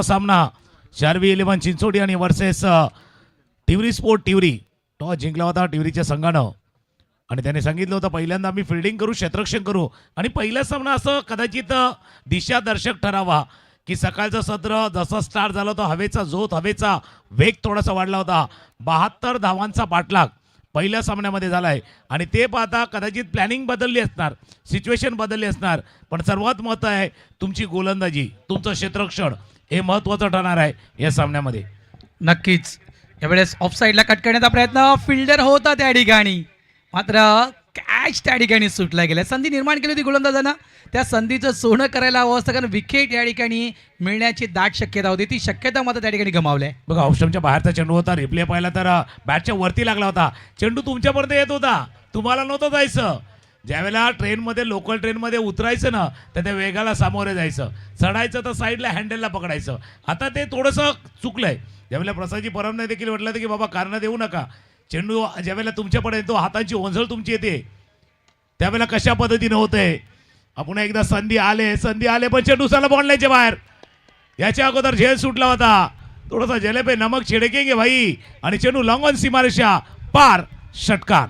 सामना शार्वी 11 चिंचोडी आणि versus टिवरी sport टिवरी. Toss जिंकला होता टिवरीच्या संघानं आणि त्याने सांगितलं होतं पहिल्यांदा आम्ही फिल्डिंग करू, क्षेत्ररक्षण करू आणि पहिला सामना असं कदाचित दिशादर्शक ठरावा की सकाळचं सत्र जसं स्टार्ट झालं होतं हवेचा जोत, हवेचा वेग थोडासा वाढला होता. 72 धावांचा पाठलाग पहिल्या सामन्यामध्ये झाला आहे आणि ते पाहता कदाचित प्लॅनिंग बदलली असणार, सिच्युएशन बदलली असणार, पण सर्वात महत्त्व आहे तुमची गोलंदाजी, तुमचं क्षेत्ररक्षण हे महत्त्वाचं ठरणार आहे या सामन्यामध्ये. नक्कीच यावेळेस ऑफसाईडला कट करण्याचा प्रयत्न फिल्डर होता त्या ठिकाणी, मात्र कॅच त्या ठिकाणी सुटला गेला. संधी निर्माण केली होती गोलंदाजांना, त्या संधीचं सोनं करायला हवं असतं कारण विकेट या ठिकाणी मिळण्याची दाट शक्यता होती, ती शक्यता मात्र त्या ठिकाणी गमावली. बघा ऑप्शनच्या बाहेरचा चेंडू होता, रिप्ले पाहिला तर बॅटच्या वरती लागला होता, चेंडू तुमच्यापर्यंत येत होता, तुम्हाला नव्हतं जायचं. ज्यावेळेला ट्रेनमध्ये लोकल ट्रेनमध्ये उतरायचं ना तर त्या वेगाला सामोरे जायचं, चढायचं तर साईडला हँडलला पकडायचं. आता ते थोडंसं चुकलंय. ज्यावेळेला प्रसादजी परमने देखील म्हटलं होतं की बाबा कारणं देऊ नका, चेंडू ज्यावेळेला तुमच्यापर्यंत येतो हाताची ओंझळ तुमची येते त्यावेळेला कशा पद्धतीने होतंय. आपण एकदा संधी आले पण चेंडू साला बॉन्डलाईनच्या बाहेर. याच्या अगोदर झेल सुटला होता, थोडासा झेले पे नमक छिडकेंगे भाई आणि चेंडू लॉंग ऑन सीमारेषा पार, षटकार.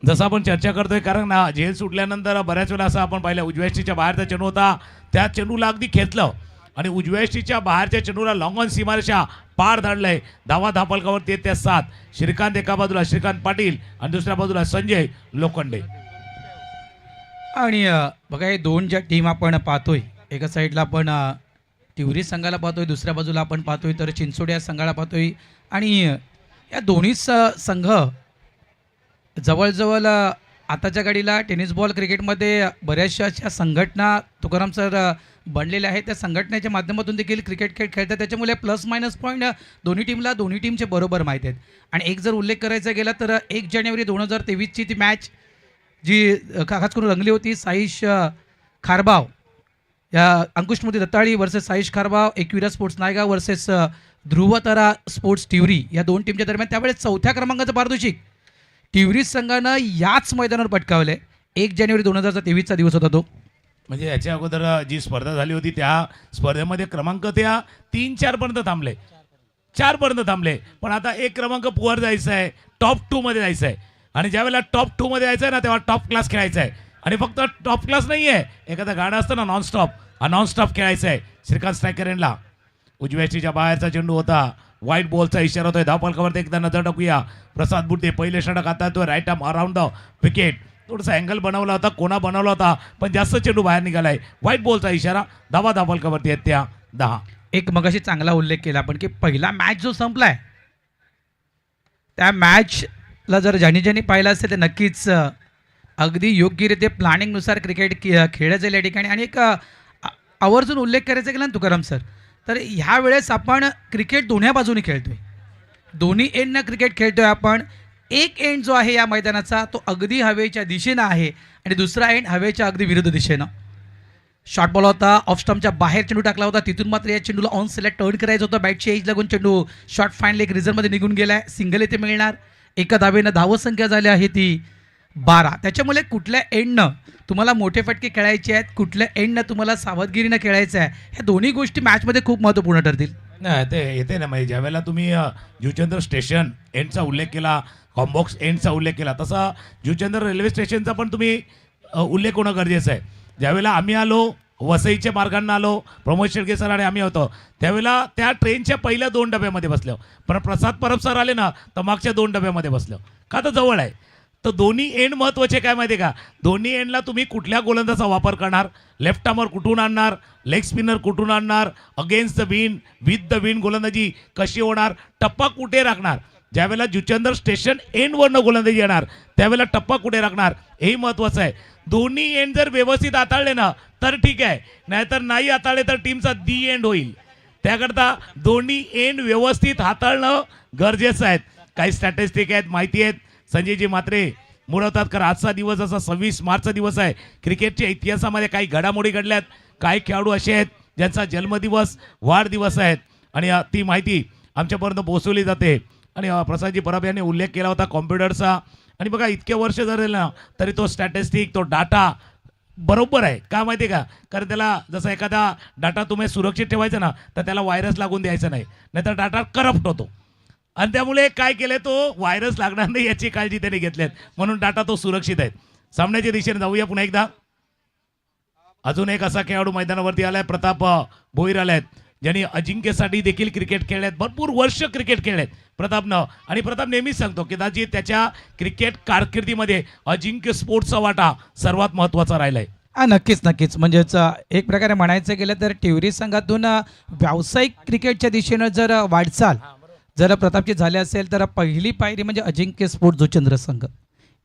जसं आपण चर्चा करतोय कारण झेल सुटल्यानंतर बऱ्याच वेळा असं आपण पाहिलं उजव्या यष्टीच्या बाहेरचा चेंडू होता, त्या चेंडूला अगदी खेचलं आणि उजव्या यष्टीच्या बाहेरच्या चेंडूला लॉंग ऑन सीमारेषा पार धाडलंय. धावा धापलकावर ते 7. श्रीकांत एका बाजूला, श्रीकांत पाटील आणि दुसऱ्या बाजूला संजय लोखंडे. आणि बघा हे दोन ज्या टीम आपण पाहतोय, एका साईडला आपण टिवरी संघाला पाहतोय, दुसऱ्या बाजूला आपण पाहतोय तर चिंचोडी या संघाला पाहतोय आणि या दोन्ही संघ जवळजवळ आताच्या घडीला टेनिस बॉल क्रिकेटमध्ये बऱ्याचशा अशा संघटना तुकाराम सर बनलेल्या आहेत, त्या संघटनेच्या माध्यमातून देखील क्रिकेट खेळ खेळतात. त्याच्यामुळे प्लस मायनस पॉईंट दोन्ही टीमचे बरोबर माहीत आहेत. आणि एक जर उल्लेख करायचा गेला तर 1 जानेवारी 2023ची ती मॅच जी खास करून रंगली होती, साईश खारबाव या अंकुशमती दत्ताळी versus Saish खारबाव, Ekvira sports Naigaon versus ध्रुवतारा स्पोर्ट्स टिवरी या दोन टीमच्या दरम्यान. त्यावेळेस 4थ्या क्रमांकाचं पारितोषिक टिवरी संघानं याच मैदानावर पटकावले. 1 जानेवारी 2023चा दिवस होता तो. म्हणजे याच्या अगोदर जी स्पर्धा झाली होती त्या स्पर्धेमध्ये क्रमांक त्या 3-4 पर्यंत थांबले, 4 पर्यंत थांबले, पण आता 1 क्रमांक पुअर जायचं आहे, टॉप 2 मध्ये जायचं आहे. आणि ज्यावेळेला टॉप 2 मध्ये जायचं आहे ना तेव्हा टॉप क्लास खेळायचं आहे. आणि फक्त टॉप क्लास नाही आहे, एखादं गाणं असतं ना नॉनस्टॉप, हा नॉनस्टॉप खेळायचं आहे. श्रीकांत स्ट्रायकर यांना उजव्या यष्टीच्या बाहेरचा चेंडू होता, व्हाईट बॉलचा इशारा होतोय. धावपलकावरती एकदा नजर टाकूया. प्रसाद बुट्टे पहिले षटक आता तो right arm around the wicket, थोडासा अँगल बनवला होता, कोणा बनवला होता, पण जास्त चेंडू बाहेर निघालाय. व्हाईट बॉलचा इशारा, धावा धावपलकावरती आहेत त्या 10. एक मगाशी चांगला उल्लेख केला आपण की पहिला मॅच जो संपलाय त्या मॅचला जर ज्यांनी पाहिलं असेल तर नक्कीच अगदी योग्यरीत्या प्लॅनिंगनुसार क्रिकेट खेळलं जाईल या ठिकाणी. आणि एक आवर्जून उल्लेख करायचा गेला ना तुकाराम सर, तर ह्या वेळेस आपण क्रिकेट दोन्ही बाजूने खेळतोय, दोन्ही एंडनं क्रिकेट खेळतोय आपण. एक एंड जो आहे या मैदानाचा तो अगदी हवेच्या दिशेनं आहे आणि दुसरा एंड हवेच्या अगदी विरुद्ध दिशेनं. शॉर्ट बॉल होता, ऑफ स्टंपच्या बाहेर चेंडू टाकला होता, तिथून मात्र या चेंडूला ऑन सेलेक्ट टर्न करायचं होतं. बॅटची एज लागून चेंडू शॉर्ट फाईनली एक रिझर्वमध्ये निघून गेलाय. सिंगल येथे मिळणार, एका धावेनं धावसंख्या झाली आहे ती 12. त्याच्यामुळे कुठल्या एंडनं तुम्हाला मोठे फटके खेळायचे आहेत, कुठल्या एंडनं तुम्हाला सावधगिरीनं खेळायचं आहे, ह्या दोन्ही गोष्टी मॅचमध्ये खूप महत्त्वपूर्ण ठरतील. नाही ते येते ना, म्हणजे ज्यावेळेला तुम्ही जुचंद्र स्टेशन एंडचा उल्लेख केला, कॉम्बॉक्स एंडचा उल्लेख केला, तसा जुचंद्र रेल्वे स्टेशनचा पण तुम्ही उल्लेख होणं गरजेचं आहे. ज्यावेळेला आम्ही आलो वसईच्या मार्गांना आलो, प्रमोद शेळके सर आणि आम्ही होतो, त्यावेळेला त्या ट्रेनच्या पहिल्या 2 डब्यामध्ये बसलो, पण प्रसाद परब सर आले ना तर मागच्या 2 डब्यामध्ये बसलो, का तर जवळ आहे. तर दोन्ही एंड महत्त्वाचे काय माहिती आहे का, दोन्ही एंडला तुम्ही कुठल्या गोलंदाजाचा वापर करणार, लेफ्ट आर्मर कुठून आणणार, लेग स्पिनर कुठून आणणार, against the wind, with the wind गोलंदाजी कशी होणार, टप्पा कुठे राखणार. ज्यावेळेला जुचंद्र स्टेशन एंडवरनं गोलंदाजी येणार त्यावेळेला टप्पा कुठे राखणार हेही महत्त्वाचं आहे. दोन्ही एंड जर व्यवस्थित हाताळले ना तर ठीक आहे, नाहीतर नाही हाताळले तर टीमचा दी एंड होईल. त्याकरता दोन्ही एंड व्यवस्थित हाताळणं गरजेचं आहे. काही स्टॅटिस्टिक आहेत, माहिती आहेत, संजयजी मात्रे मुळवतात. कारण आजचा दिवस असा 26 मार्चचा दिवस आहे, क्रिकेटच्या इतिहासामध्ये काही घडामोडी घडल्यात, काही खेळाडू असे आहेत ज्यांचा जन्मदिवस वाढदिवस आहेत आणि ती माहिती आमच्यापर्यंत पोहोचवली जाते. आणि प्रसादजी परब यांनी उल्लेख केला होता कॉम्प्युटरचा. आणि बघा इतके वर्ष झाले ना तरी तो स्टॅटिस्टिक, तो डाटा बरोबर आहे का माहिती आहे का, कारण त्याला जसं एखादा डाटा तुम्ही सुरक्षित ठेवायचा ना तर त्याला व्हायरस लागून द्यायचा नाही, नाहीतर डाटा करप्ट होतो. आणि त्यामुळे काय केलं, तो व्हायरस लागणार नाही याची काळजी त्यांनी घेतली आहे, म्हणून डाटा तो सुरक्षित आहे. सामन्याच्या दिशेने जाऊया पुन्हा एकदा. अजून एक असा खेळाडू मैदानावरती आलाय, प्रताप भोईर आले आहेत, ज्यांनी अजिंक्यसाठी देखील क्रिकेट खेळले आहेत, भरपूर वर्ष क्रिकेट खेळले आहेत प्रतापनं. आणि प्रताप नेहमीच सांगतो की कदाचित त्याच्या क्रिकेट कारकिर्दीमध्ये अजिंक्य स्पोर्ट्सचा वाटा सर्वात महत्त्वाचा राहिला आहे. नक्कीच नक्कीच. म्हणजेच एक प्रकारे म्हणायचं गेलं तर टिवरी संघातून व्यावसायिक क्रिकेटच्या दिशेनं जर वाटचाल जर प्रतापची झाली असेल तर पहिली पायरी म्हणजे अजिंक्य स्पोर्ट्स जुचंद्र संघ,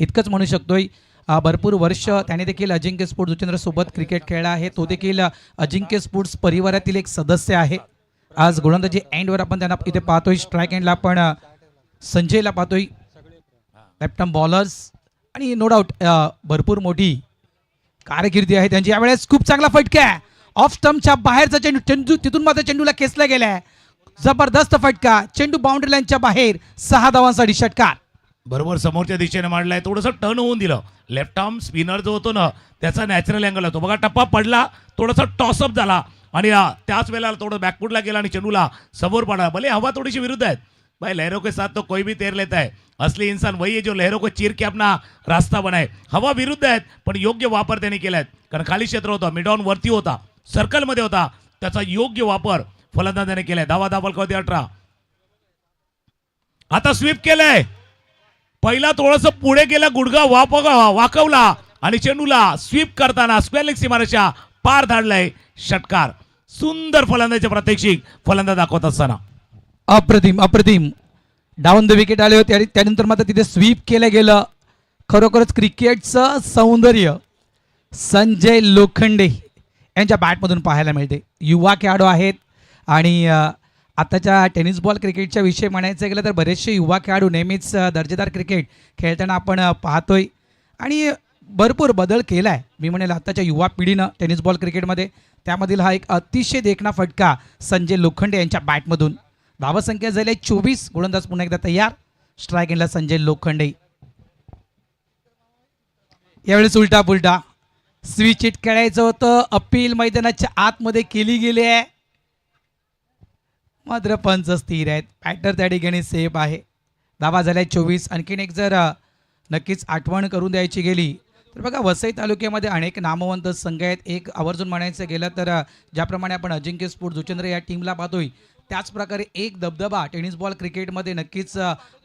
इतकंच म्हणू शकतोय. भरपूर वर्ष त्याने देखील अजिंक्य स्पोर्ट्स जुचंद्र सोबत क्रिकेट खेळला आहे. तो देखील अजिंक्य स्पोर्ट्स परिवारातील एक सदस्य आहे. आज गोलंदाजी एंडवर आपण त्यांना इथे पाहतोय, स्ट्राईक एंडला आपण संजयला पाहतोय, लेफ्ट आर्म बॉलर्स, आणि नो डाऊट भरपूर मोठी कारकिर्दी आहे त्यांची. यावेळेस खूप चांगला फटका आहे, ऑफ स्टंपच्या बाहेरचा चेंडू तिथून मात्र चेंडूला खेचला गेलाय. जबरदस्त फटका, चेंडू बाउंड्री लाईनच्या बाहेर, 6 धावांसाठी षटकार. बरोबर समोरच्या दिशेने मांडलाय, थोडंसं टर्न होऊन दिलं. लेफ्ट आर्म स्पिनर जो होतो ना त्याचा नॅचरल अँगल होतो बघा, टप्पा पडला, थोडासा टॉसअप झाला आणि त्याच वेळेला थोडं बॅकफुटला गेला आणि चेंडूला समोर पडला. भले हवा थोडीशी विरुद्ध आहेत भाई, लहरों के साथ तो कोई भी तैर लेता है, असली इंसान वही है जो लहरों को चीर के अपना रास्ता बनाए. हवा विरुद्ध आहेत पण योग्य वापर त्यांनी केलाय, कारण खाली क्षेत्र होतं, मिड ऑन वरती होता, सर्कलमध्ये होता, त्याचा योग्य वापर फलंदाजाने केलाय. धावा फलकावरती 18. आता स्वीप केलंय, पहिला थोडंसं पुढे गेला, गुडघा वाकवला आणि चेंडूला स्वीप करताना स्क्वेअर लेग सीमारेषा पार धाडलाय, षटकार. सुंदर फलंदाजी प्रात्यक्षिक फलंदाज दाखवत असताना अप्रतिम अप्रतिम डाऊन द विकेट आले होते आणि त्यानंतर मात्र तिथे स्वीप केलं गेलं. खरोखरच क्रिकेटचं सौंदर्य संजय लोखंडे यांच्या बॅटमधून पाहायला मिळते. युवा खेळाडू आहेत आणि आताच्या टेनिस बॉल क्रिकेटच्या विषयी म्हणायचं गेलं तर बरेचसे युवा खेळाडू नेहमीच दर्जेदार क्रिकेट खेळताना आपण पाहतोय आणि भरपूर बदल केला आहे मी म्हणेल आताच्या युवा पिढीनं टेनिस बॉल क्रिकेटमध्ये. त्यामधील हा एक अतिशय देखणा फटका संजय लोखंडे यांच्या बॅटमधून. धावसंख्या झाली 24. गोलंदाज पुन्हा एकदा तयार, स्ट्राईक एंडला संजय लोखंडे. यावेळेस उलटा पुलटा स्विच हिट खेळायचं होतं, अपील मैदानाच्या आतमध्ये केली गेली आहे, मात्र पंच स्थिर आहेत. बॅटर त्या ठिकाणी सेफ आहे. धावा झाल्या 24. आणखीन एक जर नक्कीच आठवण करून द्यायची गेली तर बघा, वसई तालुक्यामध्ये अनेक नामवंत संघ आहेत. एक आवर्जून म्हणायचं गेलं तर ज्याप्रमाणे आपण अजिंक्य स्पोर्ट्स जुचंद्र या टीमला पाहतोय त्याच प्रकारे एक दबदबा टेनिस बॉल क्रिकेटमध्ये नक्कीच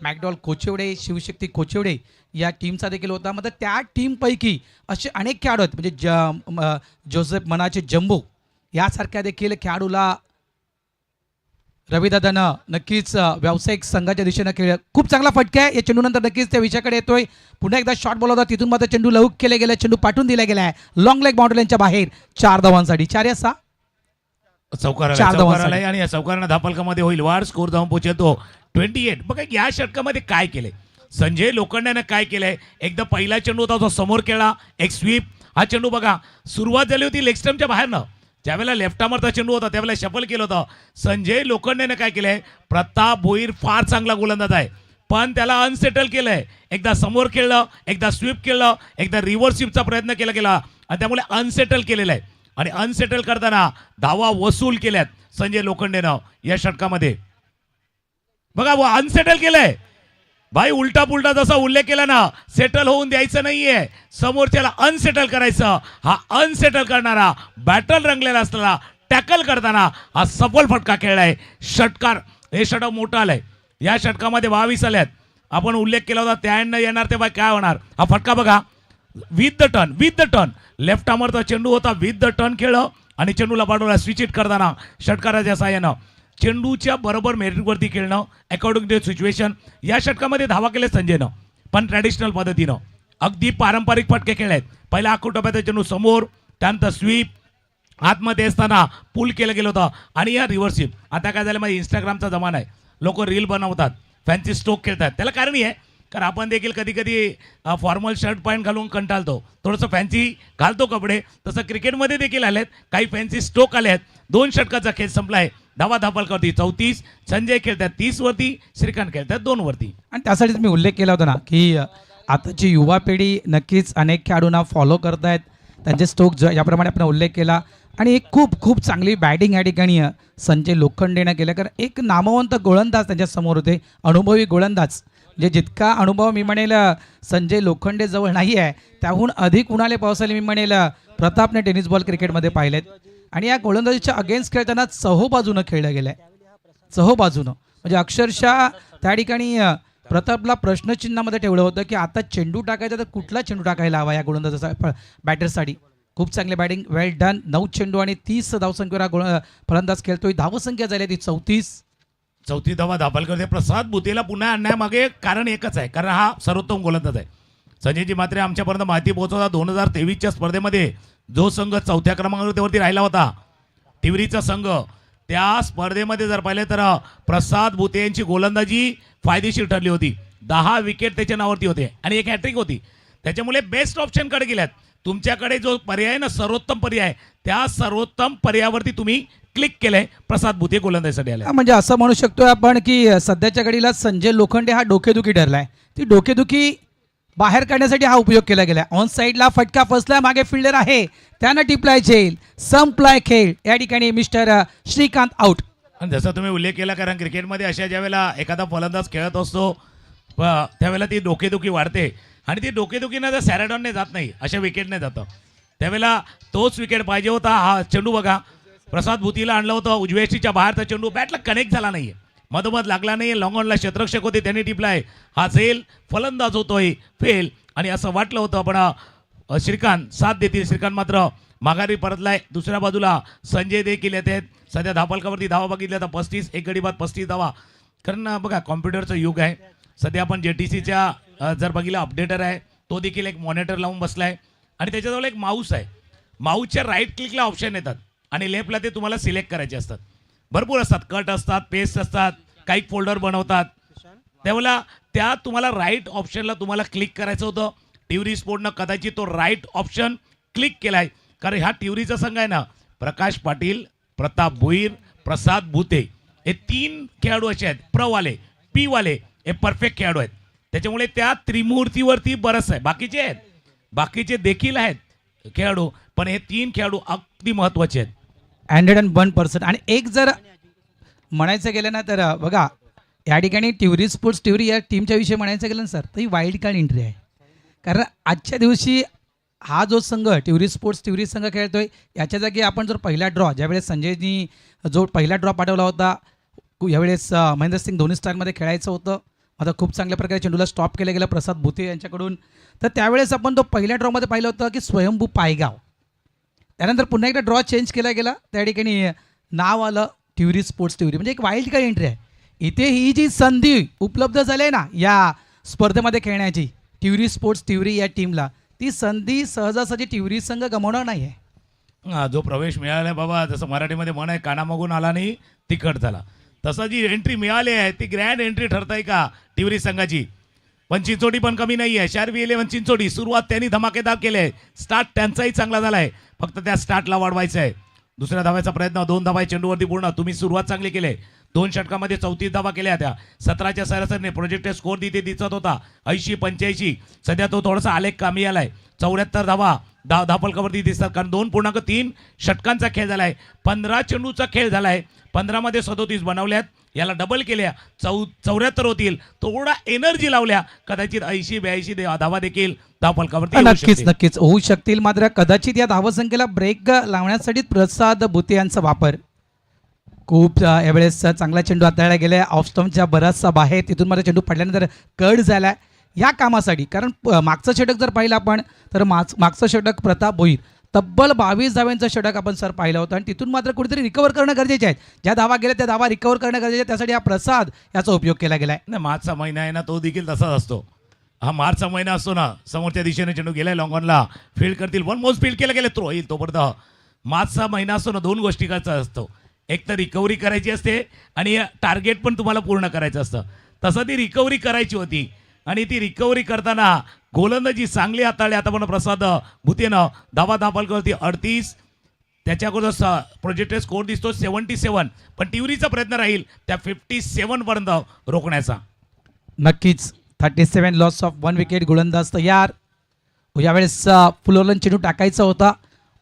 मॅकडॉल कोचिवडे, शिवशक्ती कोचिवडे या टीमचा देखील होता. मात्र त्या टीमपैकी असे अनेक खेळाडू आहेत, म्हणजे जोसेफ मनाचे जम्बो यासारख्या देखील खेळाडूला रविदादानं नक्कीच व्यावसायिक संघाच्या दिशेनं खेळ. खूप चांगला फटका आहे, या चेंडूनंतर नक्कीच त्या विषयाकडे येतोय. पुन्हा एकदा शॉट बॉल होता, तिथून मात्र चेंडू लहुक केले गेला, चेंडू पाठवून दिला गेला आहे लॉंग लेग बाउंड्री लाईनच्या बाहेर. 4 धावांसाठी 4 या 6 चौकाराला आणि या चौकारांना धापलकामध्ये होईल वाढ. स्कोर धावून पोहोचतो 28. बघा या षटकामध्ये काय केलंय संजय लोखंडेनं, काय केलंय. एकदा पहिला चेंडू होता तो समोर केला, एक स्वीप. हा चेंडू बघा सुरुवात झाली होती लेग स्टंपच्या बाहेरनं, ज्यावेळेला लेफ्ट आर्मरचा चेंडू होता त्यावेळेला शफल केलं होतं. संजय लोखंडेनं काय केलंय, प्रताप भोईर फार चांगला गोलंदाज आहे पण त्याला अनसेटल केलंय. एकदा समोर खेळलं, एकदा स्वीप केलं, एकदा रिव्हर्स स्वीपचा प्रयत्न केला गेला आणि त्यामुळे अनसेटल केलेलं आहे. आणि अनसेटल करताना धावा वसूल केल्यात संजय लोखंडेनं या षटकामध्ये. बघा अनसेटल केलंय भाई, उलटा पुलटा जसा उल्लेख केला ना, सेटल होऊन द्यायचं नाहीये, समोरच्याला अनसेटल करायचं. हा अनसेटल करणारा बॅटल रंगलेला असलेला टॅकल करताना हा सफल फटका खेळलाय, षटकार. हे षटक मोठं आलंय. या षटकामध्ये 22 आल्यात. आपण उल्लेख केला होता त्यानं येणार ते बाय काय होणार. हा फटका बघा, विथ द टर्न लेफ्ट आर्मरचा चेंडू होता, विथ द टर्न खेळलं आणि चेंडूला पाठवला स्विच हिट करताना षटकाराच्या साहाय्यानं चेंडूच्या बरोबर मेरिटवरती खेळणं अकॉर्डिंग टू सिच्युएशन. या षटकामध्ये धावा केले संजयनं पण ट्रॅडिशनल पद्धतीनं, अगदी पारंपरिक फटके खेळले आहेत. पहिला आखूटोप्याचा चेंडू समोर, त्यानंतर स्वीप, आतमध्ये असताना पुल केलं गेलं होतं आणि या रिव्हर्स स्वीप. आता काय झालं, माझ्या इंस्टाग्रामचा जमाना आहे, लोक रील बनवतात, फॅन्सी स्ट्रोक खेळतात. त्याला कारण आहे कारण आपण देखील कधी कधी फॉर्मल शर्ट पॅन्ट घालून कंटाळतो, थोडंसं फॅन्सी घालतो कपडे. तसं क्रिकेटमध्ये देखील आलेत काही फॅन्सी स्ट्रोक आले आहेत. 2 षटकाचा खेळ संपला आहे. धावा धापलकावरती 34. संजय खेळतात 30 वरती, श्रीकांत खेळतात 2 वरती. आणि त्यासाठीच मी उल्लेख केला होता ना की आताची युवा पिढी नक्कीच अनेक खेळाडूंना फॉलो करतायत. त्यांचे स्ट्रोक याप्रमाणे आपण उल्लेख केला आणि एक खूप खूप चांगली बॅटिंग या ठिकाणी संजय लोखंडेनं केलं. कारण एक नामवंत गोलंदाज त्यांच्यासमोर होते, अनुभवी गोलंदाज. म्हणजे जितका अनुभव मी म्हणेल संजय लोखंडे जवळ नाही आहे, त्याहून अधिक उन्हाळे पावसाळे मी म्हणेल प्रतापने टेनिस बॉल क्रिकेटमध्ये पाहिलेत. आणि या गोलंदाजीच्या अगेन्स्ट खेळताना चहोबाजूनं खेळलं गेलं आहे, चहोबाजूनं. म्हणजे अक्षरशः त्या ठिकाणी प्रतापला प्रश्नचिन्हामध्ये ठेवलं होतं की आता चेंडू टाकायचा तर कुठला चेंडू टाकायला हवा या गोलंदाजाचा बॅटरसाठी. खूप चांगली बॅटिंग, वेल डन. 9 चेंडू आणि 30 धावसंख्येवर हा फलंदाज खेळतोय. धावसंख्या झाली ती 34. 34 धावा दाखल करते. प्रसाद भुतेला पुन्हा आणण्यामागे कारण एकच आहे, कारण हा सर्वोत्तम गोलंदाज आहे. संजयजी मात्र आमच्यापर्यंत माहिती पोहोचवता 2023च्या स्पर्धेमध्ये जो संघ 4थ्या क्रमांकावरती राहिला होता, तिवरीचा संघ, त्या स्पर्धेमध्ये जर पाहिलं तर प्रसाद भुते यांची गोलंदाजी फायदेशीर ठरली होती. 10 विकेट त्याच्या नावावरती होते आणि एक हॅट्रिक होती. त्याच्यामुळे बेस्ट ऑप्शनकडे गेल्यात. तुमच्याकडे जो पर्याय ना, सर्वोत्तम पर्याय, त्या सर्वोत्तम पर्यायावरती तुम्ही क्लिक केलंय. प्रसाद भुते गोलंदाजीसाठी आले. म्हणजे असं म्हणू शकतो आपण की सध्याच्या घडीला संजय लोखंडे हा डोकेदुखी ठरलाय. ती डोकेदुखी बाहेर काढण्यासाठी हा उपयोग केला गेला. ऑन साईडला फटका फसला, मागे फिल्डर आहे, त्यानं टिपलाय झेल, संपलाय खेळ. या ठिकाणी मिस्टर श्रीकांत आउट. आणि जसं तुम्ही उल्लेख केला, कारण क्रिकेटमध्ये अशा ज्या वेळेला एखादा फलंदाज खेळत असतो त्यावेळेला ती डोकेदुखी वाढते आणि ती डोकेदुखीनं जर सॅरेडॉनने जात नाही, अशा विकेटने जातं. त्यावेळेला तोच विकेट पाहिजे होता. हा चेंडू बघा, प्रसाद भुतीला आणलं होतं, उजव्या यष्टीच्या बाहेरचा चेंडू बॅटला कनेक्ट झाला नाहीये, मधोमध लागला नाही. लॉंग ऑनला क्षेत्ररक्षक होते, त्यांनी टिपलाय. हा झेल, फलंदाज होतोय फेल. आणि असं वाटलं होतं पण श्रीकांत साथ देतील. श्रीकांत मात्र माघारी परतलाय. दुसऱ्या बाजूला संजय देखील येत आहेत. सध्या धापलकावरती धावा बघितल्या तर 35, एक गडी बाद 35 धावा. कारण बघा कॉम्प्युटरचं युग आहे. सध्या आपण JTCच्या जर बघितलं अपडेटर आहे, तो देखील एक मॉनिटर लावून बसलाय आणि त्याच्याजवळ एक माऊस आहे. माऊसच्या राईट क्लिकला ऑप्शन येतात आणि लेफ्टला ते तुम्हाला सिलेक्ट करायचे असतात. भरपूर असतात, कट असतात, पेस्ट असतात, काही फोल्डर बनवतात. त्यावेळेला त्या तुम्हाला राईट ऑप्शनला तुम्हाला क्लिक करायचं होतं. टिवरी स्पोर्टनं कदाचित तो राईट ऑप्शन क्लिक केलाय. कारण ह्या टिवरीचा संघ आहे ना, प्रकाश पाटील, प्रताप भोईर, प्रसाद भुते, हे 3 खेळाडू असे आहेत. प्रवाले, पी वाले हे परफेक्ट खेळाडू आहेत. त्याच्यामुळे त्या त्रिमूर्तीवरती बरंच आहे. बाकीचे आहेत, बाकीचे देखील आहेत खेळाडू, पण हे 3 खेळाडू अगदी महत्त्वाचे आहेत. 101%. आणि एक जर म्हणायचं गेलं ना तर बघा या ठिकाणी टिवरी स्पोर्ट्स टिवरी या टीमच्या विषयी म्हणायचं गेलं ना सर, तर ही वाईल्ड कार्ड एंट्री आहे. कारण आजच्या दिवशी हा जो संघ टिवरी स्पोर्ट्स टिवरी संघ खेळतोय, याच्या जागी आपण जर पहिला ड्रॉ, ज्यावेळेस संजयनी जो पहिला ड्रॉ पाठवला होता, यावेळेस महेंद्रसिंग धोनी स्टारमध्ये खेळायचं होतं, आता खूप चांगल्या प्रकारे चेंडूला स्टॉप केलं गेलं प्रसाद भुते यांच्याकडून. तर त्यावेळेस आपण तो पहिल्या ड्रॉमध्ये पाहिलं होतं की स्वयंभू पायगाव. त्यानंतर पुन्हा एकदा ड्रॉ चेंज केला गेला, त्या ठिकाणी नाव आलं टिवरी स्पोर्ट्स टिवरी. म्हणजे एक वाईल्ड कार्ड एंट्री आहे. इथे ही जी संधी उपलब्ध झाली आहे ना या स्पर्धेमध्ये खेळण्याची टिवरी स्पोर्ट्स टिवरी या टीमला, ती संधी सहजासहजी टिवरी संघ गमावणार नाही आहे. जो प्रवेश मिळाला आहे बाबा, जसं मराठीमध्ये म्हण आहे, कानामागून आला नाही तिखट झाला, तसं जी एंट्री मिळाली आहे ती ग्रँड एंट्री ठरताय का टिवरी संघाची. पण चिंचोडी पण कमी नाही आहे. शार्वी 11 चिंचोडी सुरुवात त्यांनी धमाकेदार केली आहे. स्टार्ट त्यांचाही चांगला झाला आहे, फक्त त्या स्टार्टला वाढवायचं आहे. दुसऱ्या धावायचा प्रयत्न, 2 धावा चेंडूवरती पूर्ण. तुम्ही सुरुवात चांगली केली आहे. 2 षटकामध्ये 34 धावा केल्या त्या. 17च्या सरासरीने प्रोजेक्टेड स्कोर तिथे दिसत होता 80-85. सध्या तो थोडासा आलेख कमी आलाय. 74 धावा धापलकावरती दिसतात, कारण 2.3 षटकांचा खेळ झालाय. 15 चेंडूचा खेळ झालाय. 15मध्ये 37 बनवल्यात, याला डबल केल्या 74 होतील. थोडा एनर्जी लावल्या, कदाचित 80-82 धावा देखील धापलकावरती नक्कीच होऊ शकतील. मात्र कदाचित या धावसंख्येला ब्रेक लावण्यासाठी प्रसाद भुते यांचा वापर. खूप यावेळेस चांगला चेंडू हाताळला गेला, ऑफ स्टंपच्या बराचसा बाहेर, तिथून मला चेंडू पडल्यानंतर कट झाला या कामासाठी. कारण मागचं षटक जर पाहिलं आपण तर मागचं षटक प्रताप भोईर तब्बल 22 धाव्यांचं षटक आपण सर पाहिलं होतं आणि तिथून मात्र कुठेतरी रिकवर करणं गरजेचे आहे. ज्या धावा गेल्या त्या धावा रिकवर करणं गरजेचे आहे. त्यासाठी हा प्रसाद याचा उपयोग केला गेला आहे. नाही, मार्चचा महिना आहे ना, तो देखील तसाच असतो. हा मार्चचा महिना असतो ना, समोरच्या दिशेने चेंडू गेलाय, लॉंग ऑनला फील्ड करतील, वन मोस्ट फील्ड केलं गेलं, थ्रो येईल. तोपर्यंत मार्चचा महिना असतो ना, 2 गोष्टी करायचा असतो. एक तर रिकव्हरी करायची असते आणि टार्गेट पण तुम्हाला पूर्ण करायचं असतं. तसं ती रिकव्हरी करायची होती आणि ती रिकव्हरी करताना गोलंदाजी चांगली हाताळली. आता पण प्रसाद भुतेनं धावा धापलकावरती 38, त्याच्या अगोदर प्रोजेक्टेड स्कोर दिसतो 77, पण टिवरीचा प्रयत्न राहील त्या 57 पर्यंत रोखण्याचा. नक्कीच 37 लॉस ऑफ 1 विकेट. गोलंदाज तयार. यावेळेस फुलरलन चेंडू टाकायचा होता.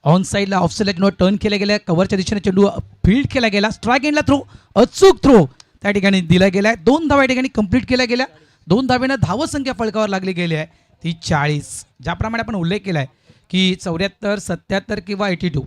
ऑन साईडला ऑफ साईडला चेंडू टर्न केला गेला, कव्हरच्या दिशेने चेंडू फील्ड केला गेला, स्ट्राईक एंडला थ्रो, अचूक थ्रो त्या ठिकाणी दिला गेला. 2 धावा या ठिकाणी कंप्लीट केल्या गेल्या. 2 धावेनं धावसंख्या फलकावर लागली गेली आहे ती 40. ज्याप्रमाणे आपण उल्लेख केला आहे की 74, 77 किंवा 82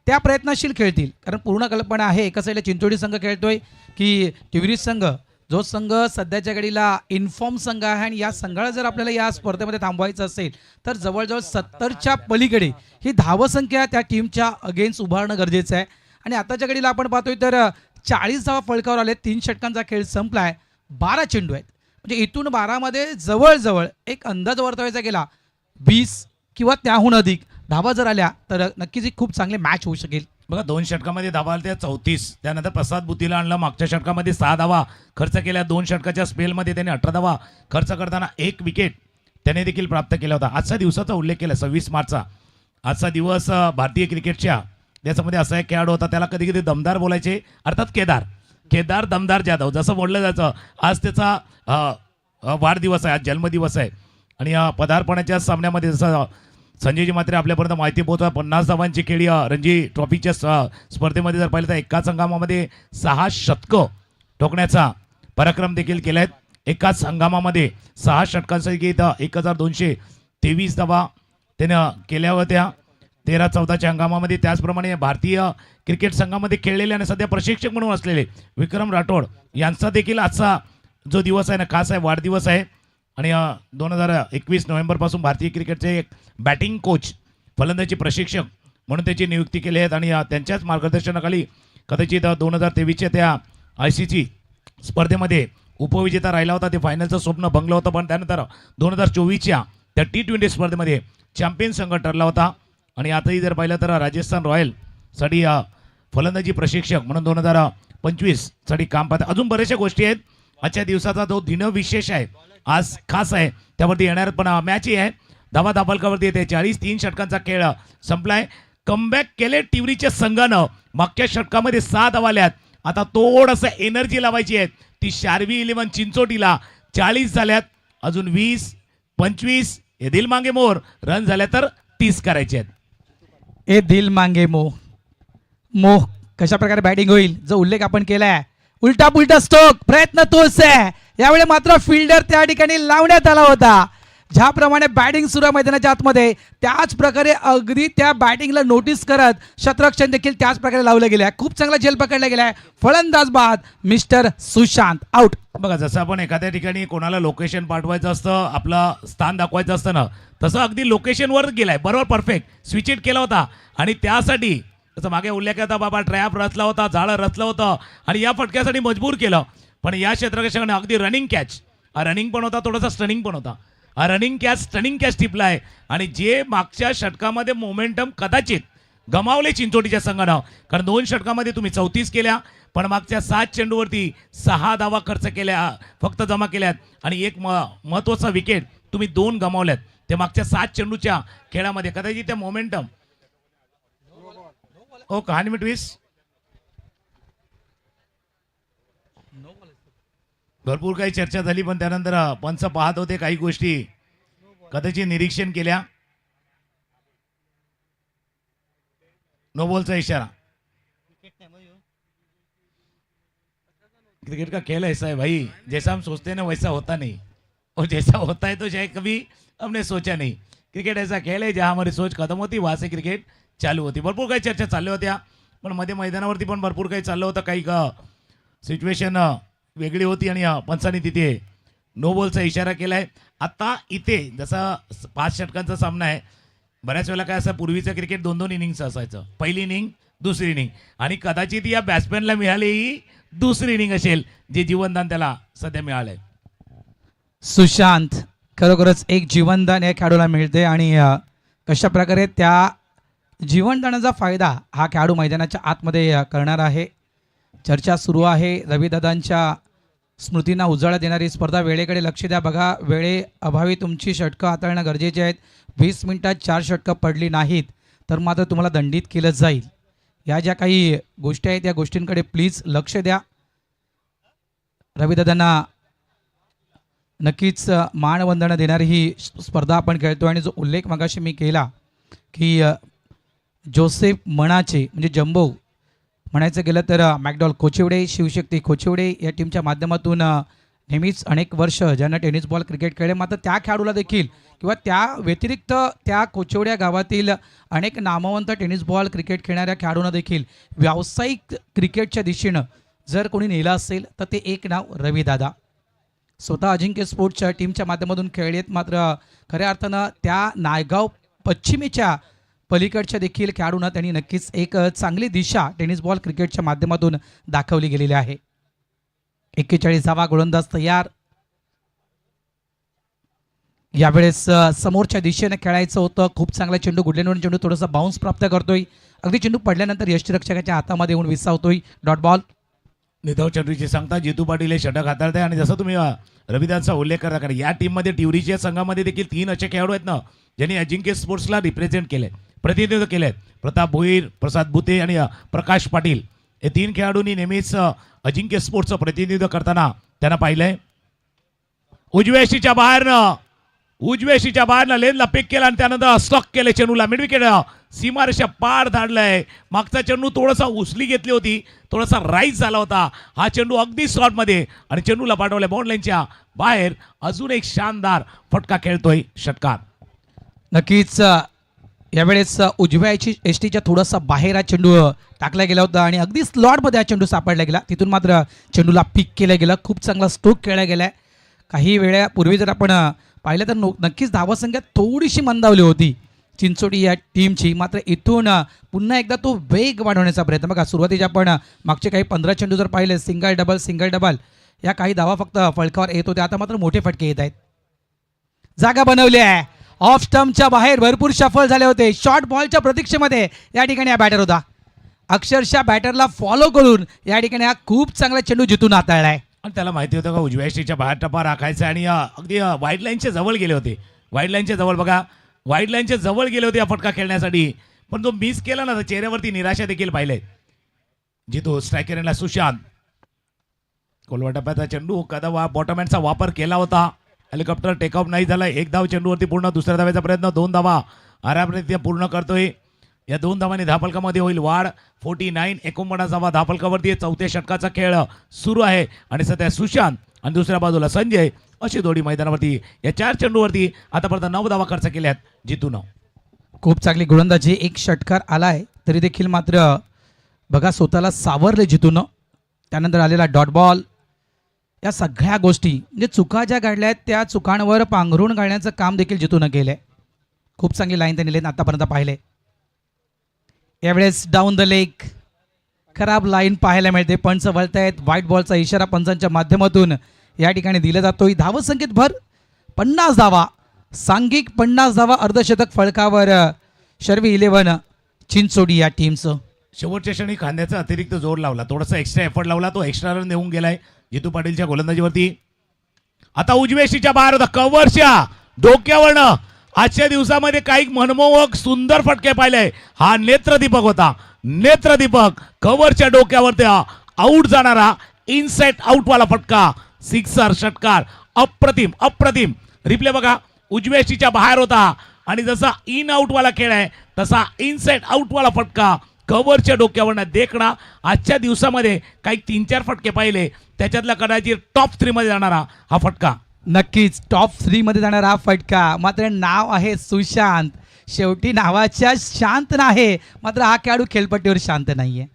त्या प्रयत्नशील खेळतील, कारण पूर्ण कल्पना आहे एका साईडला चिंचोडी संघ खेळतोय की टिवरी संघ, जो संघ सध्याच्या घडीला इन्फॉर्म संघ आहे, आणि या संघाला जर आपल्याला या स्पर्धेमध्ये थांबवायचं असेल तर जवळजवळ 70च्या पलीकडे ही धावसंख्या त्या टीमच्या अगेन्स्ट उभारणं गरजेचं आहे. आणि आताच्या घडीला आपण पाहतोय तर 40 धावा फलकावर आले. 3 षटकांचा खेळ संपलाय. 12 चेंडू आहेत, म्हणजे इथून 12मध्ये जवळजवळ एक अंदाज वर्तवायचा गेला 20 किंवा त्याहून अधिक धावा जर आल्या तर नक्कीच ही खूप चांगली मॅच होऊ शकेल. बघा 2 षटकामध्ये धावा आल्या त्या 34. त्यानंतर प्रसाद बुद्धीला आणला. मागच्या षटकामध्ये 6 धावा खर्च केल्या. 2 षटकाच्या स्पेलमध्ये त्याने 18 धावा खर्च करताना 1 विकेट त्याने देखील प्राप्त केला होता. आजच्या दिवसाचा उल्लेख केला 26 मार्चचा. आजचा दिवस भारतीय क्रिकेटच्या त्याच्यामध्ये असा एक खेळाडू होता, त्याला कधी कधी दमदार बोलायचे, अर्थात केदार दमदार जाधव जसं बोललं जायचं. आज त्याचा वाढदिवस आहे, आज जन्मदिवस आहे. आणि पदार्पणाच्या सामन्यामध्ये जसं संजयजी मात्रे आपल्यापर्यंत माहिती पोहोचवा 50 धावांची खेळी रणजी ट्रॉफीच्या स्पर्धेमध्ये जर पाहिलं तर एकाच हंगामामध्ये 6 शतकं ठोकण्याचा पराक्रम देखील केला आहे. एकाच हंगामामध्ये 6 षटकांसाठी 1223 धावा त्यानं केल्या होत्या 13-14च्या हंगामामध्ये. त्याचप्रमाणे भारतीय क्रिकेट संघामध्ये खेळलेले आणि सध्या प्रशिक्षक म्हणून असलेले विक्रम राठोड यांचा देखील आजचा जो दिवस आहे ना खास आहे, वाढदिवस आहे. आणि 2021 नोव्हेंबरपासून भारतीय क्रिकेटचे एक बॅटिंग कोच, फलंदाजी प्रशिक्षक म्हणून त्याची नियुक्ती केली आहे. आणि त्यांच्याच मार्गदर्शनाखाली कदाचित 2023च्या त्या ICC स्पर्धेमध्ये उपविजेता राहिला होता. ते फायनलचं स्वप्न भंगलं होतं, पण त्यानंतर 2024च्या त्या T20 स्पर्धेमध्ये चॅम्पियन संघ ठरला होता. आणि आताही जर पाहिलं तर राजस्थान रॉयलसाठी फलंदाजी प्रशिक्षक म्हणून 2025 साठी काम पाहतात. अजून बऱ्याचशा गोष्टी आहेत. आजच्या दिवसाचा जो दिनविशेष आहे, आज खास आहे, त्यावरती येणार पण मॅचही आहे. धावा दाबलकावरती येते. 43 षटकांचा खेळ संपलाय. कमबॅक केले टिवरीच्या संघानं. मागच्या षटकामध्ये 6 धावा आल्यात. आता थोडंसं एनर्जी लावायची आहे ती शार्वी 11 चिंचोटीला. 40 झाल्यात, अजून 20-25 हे दिल मांगे मोर रन झाल्या तर 30 करायचे आहेत. ए दिल मांगे मोह कशा प्रकारे बॅटिंग होईल जो उल्लेख आपण केलाय. उलटा पुलटा स्ट्रोक प्रयत्न तोच आहे. यावेळी मात्र फिल्डर त्या ठिकाणी लावण्यात आला होता. ज्याप्रमाणे बॅटिंग सुरू आहे मैदानाच्या आतमध्ये, त्याच प्रकारे अगदी त्या बॅटिंगला नोटीस करत शतरक्षण देखील त्याच प्रकारे लावलं गेलं आहे. खूप चांगला झेल पकडला गेला आहे. फलंदाज बाद मिस्टर सुशांत आउट. बघा जसं आपण एखाद्या ठिकाणी कोणाला लोकेशन पाठवायचं असतं, आपलं स्थान दाखवायचं असतं ना, तसं अगदी लोकेशनवर गेलाय. बरोबर परफेक्ट स्विच इट केला होता. आणि त्यासाठी तसं मागे उल्लेख होता, बाबा ट्रॅप रचला होता, जाळं रचलं होतं आणि या फटक्यासाठी मजबूर केलं. पण या क्षेत्ररक्षकाने अगदी रनिंग कॅच, रनिंग पण होता, थोडासा स्टनिंग पण होता. रनिंग कॅच स्टनिंग कॅच टिपला आहे. आणि जे मागच्या षटकामध्ये मोमेंटम कदाचित गमावले चिंचोटीच्या संघानं, कारण 2 षटकामध्ये तुम्ही 34 केल्या, पण मागच्या 7 चेंडूवरती 6 धावा खर्च केल्या, फक्त जमा केल्यात. आणि एक महत्त्वाचा विकेट तुम्ही 2 गमावल्यात. ते मागच्या 7 चेंडूच्या खेळामध्ये कदाचित त्या मोमेंटम कहाणी में ट्विस्ट भरपूर काही चर्चा झाली, पण त्यानंतर पंच पाहत होते, काही गोष्टी कदाचित निरीक्षण केल्या. नो बॉलचा इशारा. क्रिकेट का खेल ऐसा है भाई, जैसा हम सोचते हैं ना वैसा होता नहीं, और जैसा होता है तो शायद कभी हमने सोचा नहीं. क्रिकेट ऐसा खेल है जहां हमारी सोच खत्म होती वहां से क्रिकेट चालू होती. भरपूर काही चर्चा चालल्या होत्या, पण मध्ये मैदानावरती पण भरपूर काही चाललं होतं. काही सिच्युएशन वेगळी होती आणि पंचांनी तिथे नो बॉलचा इशारा केलाय. आता इथे जसा 5 षटकांचा सामना आहे, बऱ्याच वेळेला काय असं पूर्वीचं क्रिकेट 2-2 इनिंग्स असायचं. पहिली इनिंग, दुसरी इनिंग, आणि कदाचित या बॅट्समॅनला मिळाली ही दुसरी इनिंग असेल, जे जीवनदान त्याला सध्या मिळालंय. सुशांत खरोखरच एक जीवनदान या खेळाडूला मिळते. आणि कशा प्रकारे त्या जीवनदानाचा फायदा हा खेळाडू मैदानाच्या आतमध्ये करणार आहे. चर्चा सुरू आहे. रविदादांच्या स्मृतींना उजाळा देणारी स्पर्धा. वेळेकडे लक्ष द्या. बघा, वेळेअभावी तुमची षटकं हाताळणं गरजेचे आहेत. 20 मिनिटात 4 षटकं पडली नाहीत तर मात्र तुम्हाला दंडित केलं जाईल. या ज्या काही गोष्टी आहेत त्या गोष्टींकडे प्लीज लक्ष द्या. रविदादांना नक्कीच मानवंदना देणारी ही स्पर्धा आपण खेळतो आणि जो उल्लेख मगाशी मी केला की जोसेफ मणाचे म्हणजे जम्बो म्हणायचं गेलं तर मॅकडॉल कोचिवडे, शिवशक्ती कोचिवडे या टीमच्या माध्यमातून नेहमीच अनेक वर्ष ज्यांना टेनिस बॉल क्रिकेट खेळले, मात्र त्या खेळाडूला देखील किंवा त्या व्यतिरिक्त त्या कोचिवड्या गावातील अनेक नामवंत टेनिस बॉल क्रिकेट खेळणाऱ्या खेळाडूंना देखील व्यावसायिक क्रिकेटच्या दिशेनं जर कोणी नेलं असेल तर ते एक नाव रविदादा. स्वतः अजिंक्य स्पोर्ट्सच्या टीमच्या माध्यमातून खेळलेत, मात्र खऱ्या अर्थानं त्या नायगाव पश्चिमेच्या पलीकडच्या देखील खेळाडूंना त्यांनी नक्कीच एक चांगली दिशा टेनिस बॉल क्रिकेटच्या माध्यमातून दाखवली गेलेली आहे. 41वा गोलंदाज तयार. यावेळेस समोरच्या दिशेने खेळायचं होतं. खूप चांगला चेंडू गुडलेनवरून चेंडू थोडासा बाउन्स प्राप्त करतोय. अगदी चेंडू पडल्यानंतर यष्टीरक्षकाच्या हातामध्ये येऊन विसावतोय. Dot ball. निधव चंद्रीची सांगता जितू पाटील हे षटक हाताळत आहे. आणि जसं तुम्ही रविदासचा उल्लेख करता, कारण या टीममध्ये टिवरीच्या संघामध्ये देखील 3 असे खेळाडू आहेत ना ज्यांनी अजिंक्य स्पोर्ट्सला रिप्रेझेंट केले, प्रतिनिधित्व केले. प्रताप भोईर, प्रसाद भुते आणि प्रकाश पाटील हे 3 खेळाडूंनी नेहमीच अजिंक्य स्पोर्ट्सचं प्रतिनिधित्व करताना त्यांना पाहिलंय. उजव्या शीच्या बाहेरनं लेनला पिक केला आणि त्यानंतर स्टॉक केले चेंडूला. मिड विकेट सीमारेषा पार धाडलाय. मागचा चेंडू थोडासा उसली घेतली होती, थोडासा राईज झाला होता. हा चेंडू अगदी स्लॉटमध्ये आणि चेंडूला पाठवलाय बाउंड लाईनच्या बाहेर. अजून एक शानदार फटका खेळतोय षटकार. नक्कीच यावेळेस उजव्या एसटीच्या थोडासा बाहेर हा चेंडू टाकला गेला होता आणि अगदी स्लॉटमध्ये हा चेंडू सापडला गेला. तिथून मात्र चेंडूला पिक केलं गेलं. खूप चांगला स्ट्रोक खेळला गेला. काही वेळापूर्वी जर आपण पाहिलं तर नक्कीच धावसंख्या थोडीशी मंदावली होती चिंचोडी या टीमची, मात्र इथून पुन्हा एकदा तो वेग वाढवण्याचा प्रयत्न. बघा सुरुवातीच्या आपण मागचे काही 15 चेंडू जर पाहिले सिंगल डबल या काही धावा फक्त फळकावर येत होते. आता मात्र मोठे फटके येत आहेत. जागा बनवली आहे. ऑफ स्टंपच्या बाहेर भरपूर शफल झाले होते. शॉर्ट बॉलच्या प्रतीक्षेमध्ये या ठिकाणी हा बॅटर होता. अक्षरशः बॅटरला फॉलो करून या ठिकाणी हा खूप चांगला चेंडू जिथून हाताळलाय. आणि त्याला माहिती होतं का उजव्या शीच्या बाहेर टप्पा राखायचा आणि अगदी वाईड लाईनच्या जवळ गेले होते. वाईड लाईनच्या जवळ बघा, वाईड लाईनच्या जवळ गेले होते हा फटका खेळण्यासाठी, पण तो मिस केला ना तर चेहऱ्यावरती निराशा देखील पाहिले. जितो स्ट्रायकरला सुशांत कोलवा टप्प्याचा चेंडू कदा बॉटम हँडचा वापर केला होता. हेलिकॉप्टर टेकऑफ नाही झाला. 1 धाव चेंडूवरती पूर्ण. दुसऱ्या धाव्याचा प्रयत्न 2 धावा आरामरीत्या पूर्ण करतोय. या 2 धावांनी धापलकामध्ये होईल वाढ. 49 49 धावा धापलकावरती. 4थ्या षटकाचा खेळ सुरू आहे आणि सध्या सुशांत आणि दुसऱ्या बाजूला संजय अशी जोडी मैदानावरती. या 4 चेंडूवरती आतापर्यंत 9 धावा खर्च केल्यात जितून. खूप चांगली गोलंदाजी. एक षटकार आलाय तरी देखील मात्र बघा स्वतःला सावरले जितून. त्यानंतर आलेला डॉट बॉल. या सगळ्या गोष्टी म्हणजे चुका ज्या घडल्या आहेत त्या चुकांवर पांघरून घालण्याचं काम देखील जितून केलंय. खूप चांगली लाईन त्यांनी लेन आतापर्यंत पाहिले. यावेळेस डाऊन द लेग खराब लाईन पाहायला मिळते. पंच वळतायत. व्हाईट बॉलचा इशारा पंचांच्या माध्यमातून या ठिकाणी दिला जातोय. धावसंख्येत भर 50 धावा, सांघिक 50 धावा, अर्धशतक फळकावर शर्वी 11 चिंचोडी या टीमचं. शेवटच्या क्षणी खांद्याचा अतिरिक्त जोर लावला, थोडासा एक्स्ट्रा एफर्ट लावला, तो एक्स्ट्रा रन देऊन गेलाय जितू पाटीलच्या गोलंदाजीवरती. आता उजव्या शीच्या बाहेर होता कव्हरच्या डोक्यावरनं. आजच्या दिवसामध्ये काही मनमोहक सुंदर फटके पाहिले. हा नेत्रदीपक होता. नेत्रदीपक कव्हरच्या डोक्यावरती आऊट जाणारा इनसाइड आउट वाला फटका. सिक्सर षटकार. अप्रतिम अप्रतिम. रिप्ले बघा. उजव्या शीच्या बाहेर होता आणि जसा इन आउट वाला खेळ आहे तसा इनसाइड आउट वाला फटका कव्हरच्या डोक्यावरनं देखणा. आजच्या दिवसामध्ये काही 3-4 फटके पाहिले, त्याच्यातला कदाचित टॉप 3 मध्ये जाणारा हा फटका. नक्कीच टॉप 3 मध्ये जाणारा हा फटका. मात्र नाव आहे सुशांत. शेवटी नावाच्या शांत नाही, मात्र हा खेळाडू खेळपट्टीवर शांत नाहीये.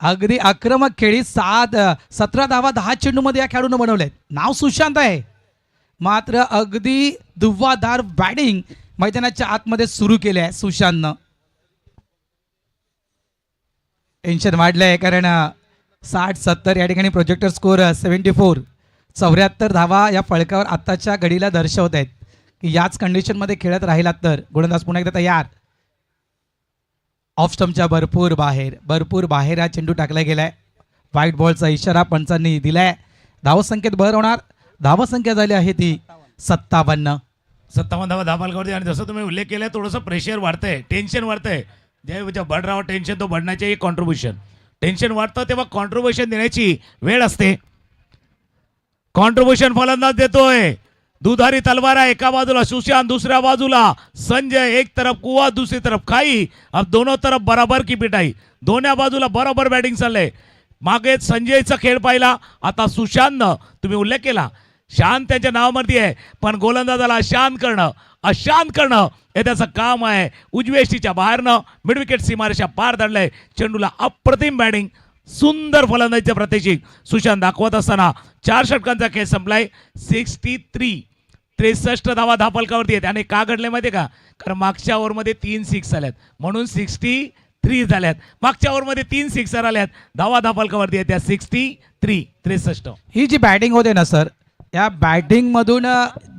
अगदी आक्रमक खेळी 17 धावा 10 चेंडूमध्ये या खेळाडूनं बनवलेत. नाव सुशांत आहे, मात्र अगदी धुव्वाधार बॅटिंग मैदानाच्या आतमध्ये सुरू केले आहे सुशांतनं. टेन्शन वाढलंय कारण 60-70 या ठिकाणी प्रोजेक्टर स्कोर 74 धावा या फळकावर आत्ताच्या घडीला दर्शवत आहेत की याच कंडिशनमध्ये खेळत राहिलात तर. गोलंदाज पुन्हा एकदा तयार. ऑफ स्टंपच्या भरपूर बाहेर हा चेंडू टाकला गेलाय. व्हाईट बॉलचा इशारा पंचांनी दिलाय. धावसंख्येत भर होणार. धावसंख्या झाली आहे ती 57 धावा धापालकावरती. आणि जसं तुम्ही उल्लेख केलाय थोडंसं प्रेशर वाढतंय, टेन्शन वाढतंय. जेव्हा बढ़ रहा हो टेन्शन तो बढ़ण्याचे एक कॉन्ट्रीब्युशन. टेन्शन वाढतं तेव्हा कॉन्ट्रीब्युशन देण्याची वेळ असते. कॉन्ट्रीब्युशन फलंदाज देतोय. दुधारी तलवार आहे, एका बाजूला सुशांत, दुसऱ्या बाजूला संजय. एक तरफ कुवा, दूसरी तरफ खाई. अब दोनों तरफ बराबर की पिटाई. दोन्ही बाजूला बरोबर बॅटिंग चाललंय. मागे संजयचा खेळ पाहिला, आता सुशांतनं तुम्ही उल्लेख केला, शांत त्यांच्या नावावरती आहे, पण गोलंदाजाला शांत करणं, अशांत करणं हे त्याचं काम आहे. उजव्या यष्टीच्या बाहेरनं मिड विकेट सीमारेषा पार धरलंय. चेंडूला अप्रतिम बॅटिंग, सुंदर फलंदाजीचं प्रत्यक्षिक सुशांत दाखवत असताना 4 षटकांचा खेळ संपलाय. 63 धावा धापलकावरती आहेत. आणि का घडले माहिती का? कारण मागच्या ओव्हरमध्ये 3 सिक्स आल्यात म्हणून 63 झाल्यात. मागच्या ओव्हरमध्ये 3 सिक्सर आल्यात, धावा धापलकावरती आहेत त्या 63. ही जी बॅटिंग होते ना सर, या बॅटिंगमधून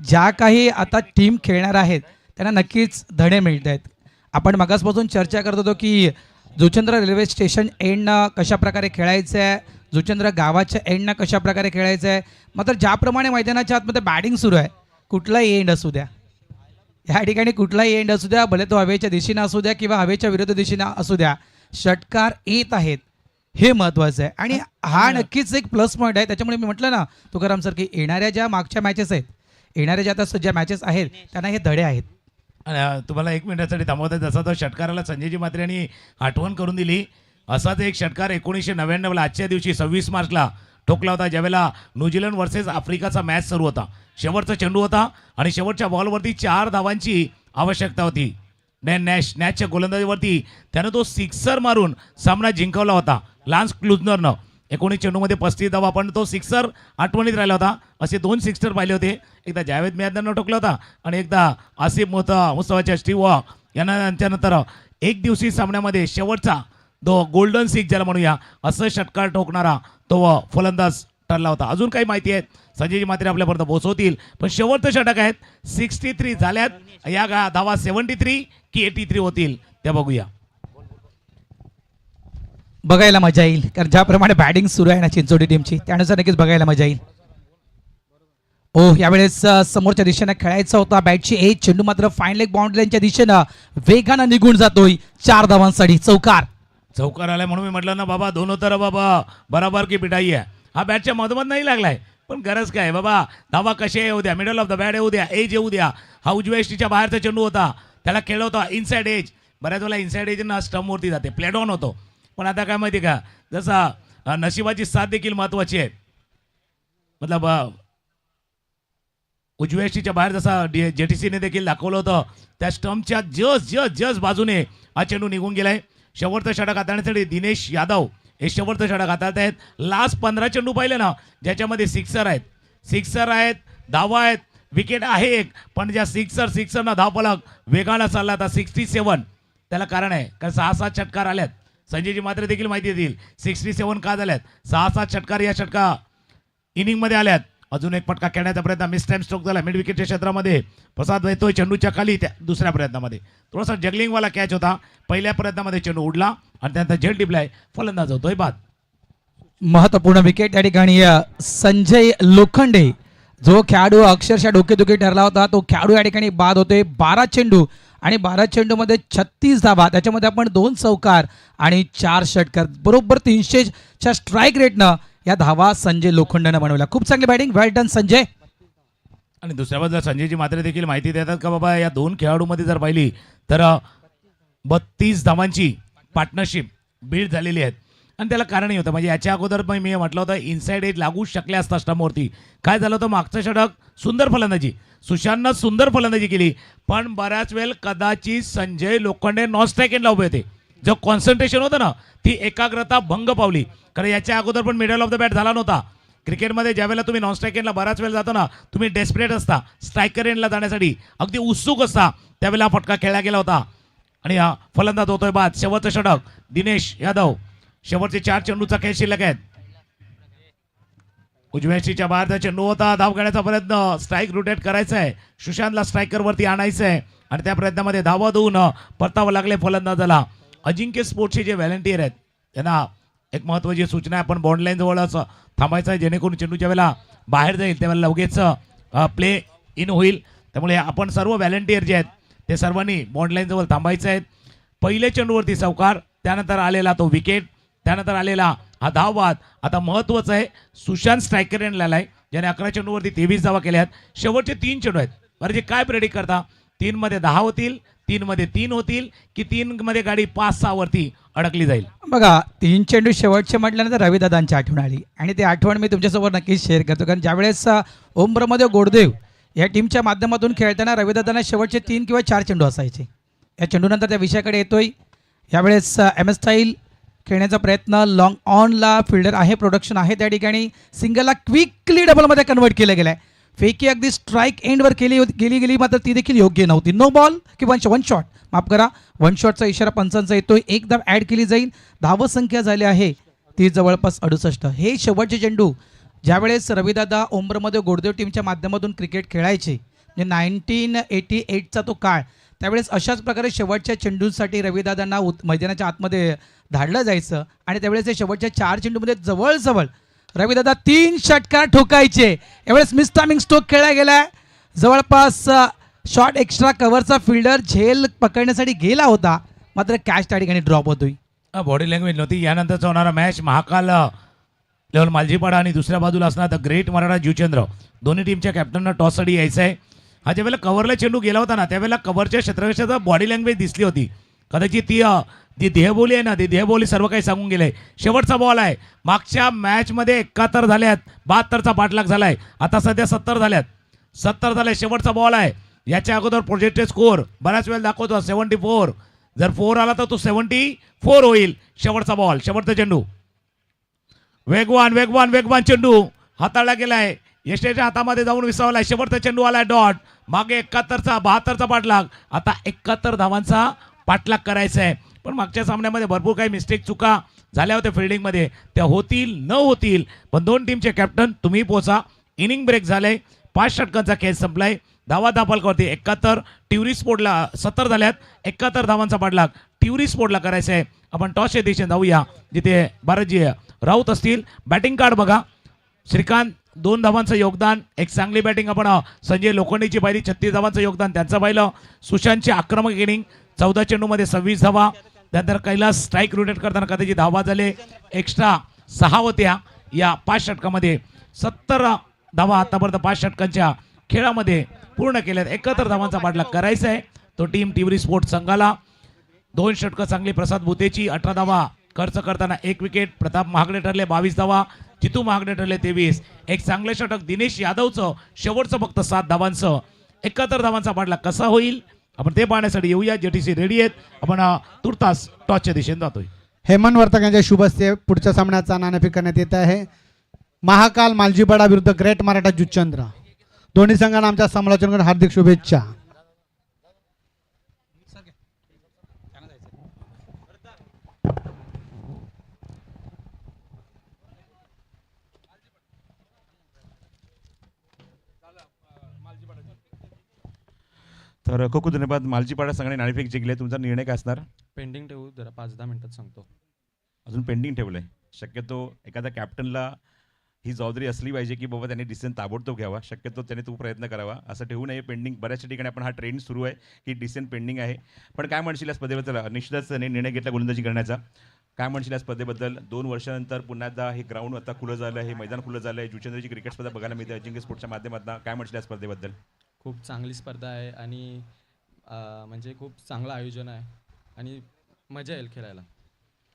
ज्या काही आता टीम खेळणार आहेत त्यांना नक्कीच धडे मिळत आहेत. आपण मगासपासून चर्चा करत होतो की जुचंद्र रेल्वे स्टेशन एंडनं कशा प्रकारे खेळायचं आहे, जुचंद्र गावाच्या एंडनं कशा प्रकारे खेळायचं आहे. मात्र ज्याप्रमाणे मैदानाच्या आतमध्ये बॅटिंग सुरू आहे, कुठलाही एंड असू द्या, या ठिकाणी कुठलाही एंड असू द्या, भले तो हवेच्या दिशेनं असू द्या किंवा हवेच्या विरुद्ध दिशेनं असू द्या, षटकार येत आहेत हे महत्त्वाचं आहे. आणि हा नक्कीच एक प्लस पॉईंट आहे. त्याच्यामुळे मी म्हटलं ना तुकाराम सर की येणाऱ्या ज्या मागच्या मॅचेस आहेत, येणाऱ्या ज्या आता ज्या मॅचेस आहेत त्यांना हे धडे आहेत. तुम्हाला 1 मिनिटासाठी थांबवत आहे. जसा तो षटकाराला संजयजी म्हात्रे यांनी आठवण करून दिली, असाच एक षटकार 1999ला आजच्या दिवशी 26 मार्चला ठोकला होता, ज्यावेळेला न्यूझीलंड वर्सेस आफ्रिकाचा मॅच सुरू होता. शेवटचा चेंडू होता आणि शेवटच्या बॉलवरती 4 धावांची आवश्यकता होती. नॅशच्या गोलंदाजीवरती त्यानं तो सिक्सर मारून सामना जिंकवला होता लान्स क्लुजनरनं. 19 चेंडूमध्ये 35 धावा, पण तो सिक्सर आठवणीत राहिला होता. असे 2 सिक्सर पाहिले होते, एकदा जावेद मियादानं ठोकला होता आणि एकदा आसिफ मुस्तफाच्या स्टीव्ह यांना. त्यानंतर एक दिवसीय सामन्यामध्ये शेवटचा गोल्डन सिक्स ज्याला म्हणूया असं षटकार ठोकणारा तो फलंदाज ठरला होता. अजून काही माहिती आहे संजयजी म्हात्रे आपल्यापर्यंत पोहोचवतील, पण शेवटचं षटक आहेत. 63 झाल्यात. या धावा 73 की 83 होतील त्या बघूया. बघायला मजा येईल, कारण ज्याप्रमाणे बॅटिंग सुरू आहे ना चिंचोडी टीमची, त्यानुसार नक्कीच बघायला मजा येईल. यावेळेस समोरच्या दिशेनं खेळायचा होता बॅटची एज. चेंडू मात्र फाईन लेग बाउंड्रीच्या दिशेनं वेगानं निघून जातोय. 4 धावांसाठी चौकार आलाय म्हणून मी म्हटलं ना बाबा, दोनों तरफ बाबा बराबर की पिटाई आहे. हा बॅटच्या मधोमध नाही लागलाय, पण गरज काय बाबा, धावा कसे येऊ द्या, मिडल ऑफ द बॅट येऊ द्या, एज येऊ द्या. हा उजव्या यष्टीच्या बाहेरचा चेंडू होता, त्याला खेळ होता इनसाइड एज. बऱ्याच वेळेला इनसाइड एज ना स्टंपवरती जाते, प्लेड ऑन होतो. पण आता काय माहिती का, जसा नशिबाची साथ देखील महत्वाची आहे. मतलब उजव्या यष्टीच्या बाहेर जसा जेटीसीने देखील दाखवलं होतं, त्या स्टंपच्या जस्ट बाजूने हा चेंडू निघून गेलाय. शेवटचं षटक हाताळण्यासाठी दिनेश यादव हे शेवटचं षटक हाताळत आहेत. लास्ट 15 चेंडू पाहिले ना, ज्याच्यामध्ये सिक्सर आहेत, धावा आहेत, विकेट आहे एक, पण ज्या सिक्सरना धावफलक वेगानं चालला आता 67. त्याला कारण आहे कारण 6-7 षटकार आल्यात. संजयजी म्हात्रे देखील माहिती देतील 67 का झाल्यात. 6-7 षटकार या षटका इनिंगमध्ये आल्यात. अजून एक फटका खेळण्याचा प्रयत्न, मिस टाइम स्ट्रोक झाला मिड विकेटच्या क्षेत्रामध्ये. प्रसाद येतोय चेंडूच्या खाली. त्या दुसऱ्या प्रयत्नामध्ये थोडासा जगलिंगवाला कॅच होता. पहिल्या प्रयत्नामध्ये चेंडू उडला आणि त्यानंतर झेल टिपलाय, फलंदाज होतोय बाद. महत्वपूर्ण विकेट या ठिकाणी संजय लोखंडे, जो खेळाडू अक्षरशः डोकेदुखी ठरला होता, तो खेळाडू या ठिकाणी बाद होतोय. 12 चेंडू आणि 12 चेंडूमध्ये 36 धावा, त्याच्यामध्ये आपण 2 चौकार आणि 4 षटकार, बरोबर 300च्या स्ट्राईक रेटनं या धावा संजय लोखंडेनं बनवल्या. खूप चांगली बॅटिंग, वेल डन संजय. आणि दुसऱ्या बाजूला संजयजी म्हात्रे देखील माहिती देतात का बाबा, या 2 खेळाडूमध्ये जर पाहिली तर 32 धावांची पार्टनरशिप बिल्ड झालेली आहेत. आणि त्याला कारणही होतं, म्हणजे याच्या अगोदर मी म्हटलं होतं इनसाइड एज लागू शकले असता स्टंपवरती. काय झालं होतं, मागचं षटक सुंदर फलंदाजी, सुशांतनं सुंदर फलंदाजी केली, पण बऱ्याच वेळ कदाचित संजय लोखंडे नॉन स्ट्राईक एंडला उभे होते. जो कॉन्सन्ट्रेशन होतं ना, ती एकाग्रता भंग पावली. कारण याच्या अगोदर पण मिडल ऑफ द बॅट झाला नव्हता. क्रिकेटमध्ये ज्यावेळेला तुम्ही नॉन स्ट्राईक एंडला बराच वेळ जातो ना, तुम्ही डेस्परेट असता, स्ट्रायकर एंडला जाण्यासाठी अगदी उत्सुक असता, त्यावेळेला फटका खेळला गेला होता आणि हा फलंदाज होतोय बाद. शेवटचं षटक दिनेश यादव, शेवटचे 4 चेंडूचा खेळ शिल्लक आहेत. उजव्या यष्टीच्या बाहेरचा चेंडू होता, धाव घेण्याचा प्रयत्न, स्ट्राईक रोटेट करायचा आहे, सुशांतला स्ट्रायकरवरती आणायचं आहे आणि त्या प्रयत्नामध्ये धावा देऊन परतावं लागले फलंदाजाला. अजिंक्य स्पोर्ट्सचे जे व्हॉलंटियर आहेत त्यांना एक महत्त्वाची सूचना आहे, आपण बॉन्ड लाईन जवळच थांबायचं आहे, जेणेकरून चेंडूच्या वेळेला बाहेर जाईल त्यावेळेला लगेच प्ले इन होईल. त्यामुळे आपण सर्व व्हॉलंटियर जे आहेत ते सर्वांनी बॉन्ड लाईन जवळ थांबायचं आहे. पहिले चेंडूवरती चौकार, त्यानंतर आलेला तो विकेट, त्यानंतर आलेला हा धावबाद. आता महत्त्वाचं आहे सुशांत स्ट्रायकर यांना आहे ज्याने 11 चेंडूवरती 23 धावा केल्या आहेत. शेवटचे 3 चेंडू आहेत बरं, जे काय प्रेडिक्ट करता 3 मध्ये 10 होतील, 3 मध्ये 3 होतील की 3 मध्ये गाडी 5-6 वरती अडकली जाईल. बघा 3 चेंडू शेवटचे म्हटल्यानंतर रविदादांची आठवण आली आणि ती आठवण मी तुमच्यासोबत नक्कीच शेअर करतो, कारण ज्यावेळेस ओमप्रमोद गोडदेव या टीमच्या माध्यमातून खेळताना रविदादांना शेवटचे 3 किंवा 4 चेंडू असायचे. या चेंडूनंतर त्या विषयाकडे येतोय. यावेळेस एम एस स्टाईल खेळण्याचा प्रयत्न, लॉंग ऑनला फिल्डर आहे, प्रोडक्शन आहे, त्या ठिकाणी सिंगलला क्विकली डबलमध्ये कन्वर्ट केलं गेलं आहे. फेकी अगदी स्ट्राईक एंडवर गेली मात्र ती देखील योग्य नव्हती. नो बॉल की वन शॉट, माफ करा, वन शॉटचा इशारा पंचांचा येतोय. एक धाव ॲड केली जाईल. धाव संख्या झाली आहे ती जवळपास 68. हे शेवटचे चेंडू ज्यावेळेस रविदादा ओमप्रमोद गोडदेव टीमच्या माध्यमातून क्रिकेट खेळायचे, म्हणजे 1988चा तो काळ, त्यावेळेस अशाच प्रकारे शेवटच्या चेंडूंसाठी रविदादांना मैदानाच्या आतमध्ये धाडलं जायचं आणि त्यावेळेस ते शेवटच्या 4 चेंडूमध्ये जवळजवळ रविदादा 3 षटकार ठोकायचे. यावेळेस मिस टायमिंग स्ट्रोक खेळला गेला. जवळपास शॉट एक्स्ट्रा कव्हरचा फिल्डर झेल पकडण्यासाठी गेला होता, मात्र कॅच त्या ठिकाणी ड्रॉप होतोय. बॉडी लँग्वेज नव्हती. यानंतरचा होणारा मॅच महाकाल लेवल मालजीपाडा आणि दुसऱ्या बाजूला असणार द ग्रेट मराठा जुचंद्र. दोन्ही टीमच्या कॅप्टनना टॉससाठी यायचं आहे. हा ज्यावेळेला कव्हरला चेंडू गेला होता ना, त्यावेळेला कव्हरच्या क्षेत्ररक्षकाचा बॉडी लँग्वेज दिसली होती. कदाचित ती देहबोली आहे ना, ती देहबोली सर्व काही सांगून गेले. शेवटचा बॉल आहे. मागच्या मॅचमध्ये 71 झाल्यात, 72चा पाठलाग झालाय, आता सध्या 70 झाल्यात. 70 झाले. शेवटचा बॉल आहे. याच्या अगोदर प्रोजेक्टेड स्कोर बऱ्याच वेळ दाखवतो 74. जर 4 आला तर तो 74 होईल. शेवटचा बॉल, शेवटचा चेंडू, वेगवान चेंडू हाताळला गेलाय. यशच्या हातामध्ये जाऊन विसावलाय. शेवटचा चेंडू आलाय डॉट. मागे 71चा 72चा पाठलाग. आता 71 धावांचा पाठलाग करायचा आहे. पण मागच्या सामन्यामध्ये भरपूर काही मिस्टेक चुका झाल्या होत्या फिल्डिंगमध्ये, त्या होतील न होतील, पण दोन टीमचे कॅप्टन तुम्ही पोचा. इनिंग ब्रेक झाले. 5 षटकांचा खेळ संपलाय. धावा दापालवरती 71. टिवरी स्पोर्टला 70 झाल्यात. 71 धावांचा पाठलाग टिवरी स्पोर्टला करायचा आहे. आपण टॉसच्या दिशेने जाऊया जिथे भारतजी राऊत असतील. बॅटिंग कार्ड बघा. श्रीकांत 2 धावांचं योगदान, एक चांगली बॅटिंग. आपण संजय लोखंडेची पाहिली 36 धावांचं योगदान त्यांचं पाहिलं. सुशांतची आक्रमक इनिंग 14 चेंडूमध्ये 26 धावा. त्यानंतर कैलास स्ट्राईक रोटेट करताना कदाचित धावा झाले एक्स्ट्रा 6 होत्या. या 5 षटकामध्ये 70 धावा आतापर्यंत 5 षटकांच्या खेळामध्ये पूर्ण केल्यात. 71 धावांचा पाठलाग करायचा आहे तो टीम टिवरी स्पोर्ट संघाला. 2 षटकं चांगली. प्रसाद भुतेची 18 धावा खर्च करताना 1 विकेट. प्रताप महागडे ठरले 22 धावा. जितू महागडे ठरले 23. एक चांगले षटक दिनेश यादवचं शेवटचं फक्त 7 धावांचं. 71 धावांचा पाठलाग कसा होईल आपण ते पाहण्यासाठी येऊया. जेटीसी रेडी आहेत. आपण तुर्तास टॉसच्या दिशेने जातोय. हेमंत वर्तक यांच्या शुभ हस्ते पुढच्या सामन्याचा नाणेफेक करण्यात येत आहे. महाकाल मालजीपाडा विरुद्ध ग्रेट मराठा जुचंद्र. दोन्ही संघांना आमच्या समालोचनाकडून हार्दिक शुभेच्छा. तर खूप खूप धन्यवाद. मालजीपाडा संघाने नाणेफेक जिंकले. तुमचा निर्णय काय असणार? पेंडिंग ठेवू जरा 5-10 मिनिटात सांगतो. अजून पेंडिंग ठेवलंय. शक्यतो एखाद्या कॅप्टनला ही जबाबदारी असली पाहिजे की बाबा त्यांनी डिसिजन ताबडतोब घ्यावा. शक्यतो त्याने तो प्रयत्न करावा. असं ठेवू नये पेंडिंग. बऱ्याचशा ठिकाणी आपण हा ट्रेंड सुरू आहे की डिसिजन पेंडिंग आहे. पण काय म्हणशील या स्पर्धेबद्दल? निश्चितच त्यांनी निर्णय घेतला गोलंदाजी करण्याचा. काय म्हणशील या स्पर्धेबद्दल? 2 वर्षानंतर पुन्हा एकदा हे ग्राउंड आता खुलं झालं आहे, मैदान खुलं झालं आहे. जुचंद्रची क्रिकेट स्पर्धा बघायला मिळते अजिंक्य स्पोर्ट्सच्या माध्यमातून. काय म्हणशील या स्पर्धेबद्दल? खूप चांगली स्पर्धा आहे आणि म्हणजे खूप चांगलं आयोजन आहे आणि मजा येईल खेळायला.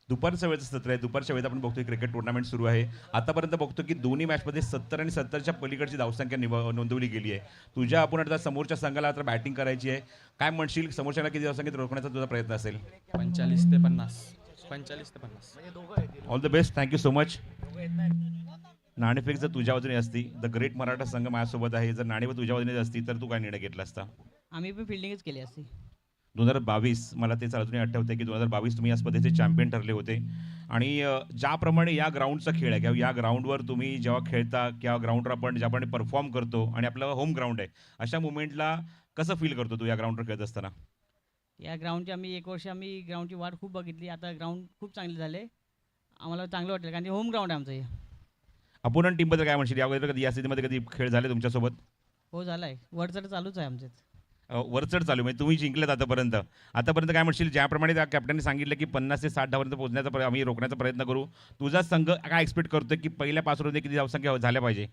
दुपारच्या वेळेचं सत्र आहे. दुपारच्या वेळेत आपण बघतोय क्रिकेट टुर्नामेंट सुरू आहे. आतापर्यंत बघतो की दोन्ही मॅचमध्ये 70 आणि 70च्या पलीकडची धावसंख्या नोंदवली गेली आहे. तुझ्या आपण समोरच्या संघाला आता बॅटिंग करायची आहे. काय म्हणशील? समोरच्याला किती धावसंख्येत रोखण्याचा तुझा प्रयत्न असेल? 45 ते 50. All the best. Thank you so much. नाणेफेक जर तुझ्या बाजूने असती, द ग्रेट मराठा संघ माझ्यासोबत आहे, जर नाणेफेक तुझ्या बाजूने असती तर तू काय निर्णय घेतला असता? आम्ही पण फिल्डिंगच केली असती. 2022 मला ते अजूनही आठवते की 2022 तुम्ही या स्पर्धेचे चॅम्पियन ठरले होते. आणि ज्याप्रमाणे या ग्राउंडचा खेळ आहे किंवा या ग्राउंडवर तुम्ही जेव्हा खेळता किंवा ग्राउंडवर आपण ज्याप्रमाणे परफॉर्म करतो आणि आपलं होम ग्राउंड आहे, अशा मुवमेंटला कसं फील करतो तू या ग्राउंडवर खेळत असताना? या ग्राउंडची आम्ही 1 वर्ष आम्ही ग्राउंडची वाट खूप बघितली. आता ग्राउंड खूप चांगले झाले. आम्हाला चांगलं वाटेल कारण होम ग्राउंड आहे आमचं हे. अपोनंट टीमबद्दल काय म्हणशील? या कधी या स्थितीमध्ये कधी खेळ झाले तुमच्यासोबत? हो झाला आहे. वर चढ चालूच आहे आमच्यात. वरचढ चालू आहे. म्हणजे तुम्ही जिंकलेत आतापर्यंत काय म्हणशील, ज्याप्रमाणे त्या कॅप्टनने सांगितलं की 50 ते 60 धावांपर्यंत पोहोचण्याचा आम्ही रोखण्याचा प्रयत्न करू, तुझा संघ काय एक्सपेक्ट करतोय की पहिल्या 5 ओव्हरमध्ये किती धावसंख्या झाल्या पाहिजे?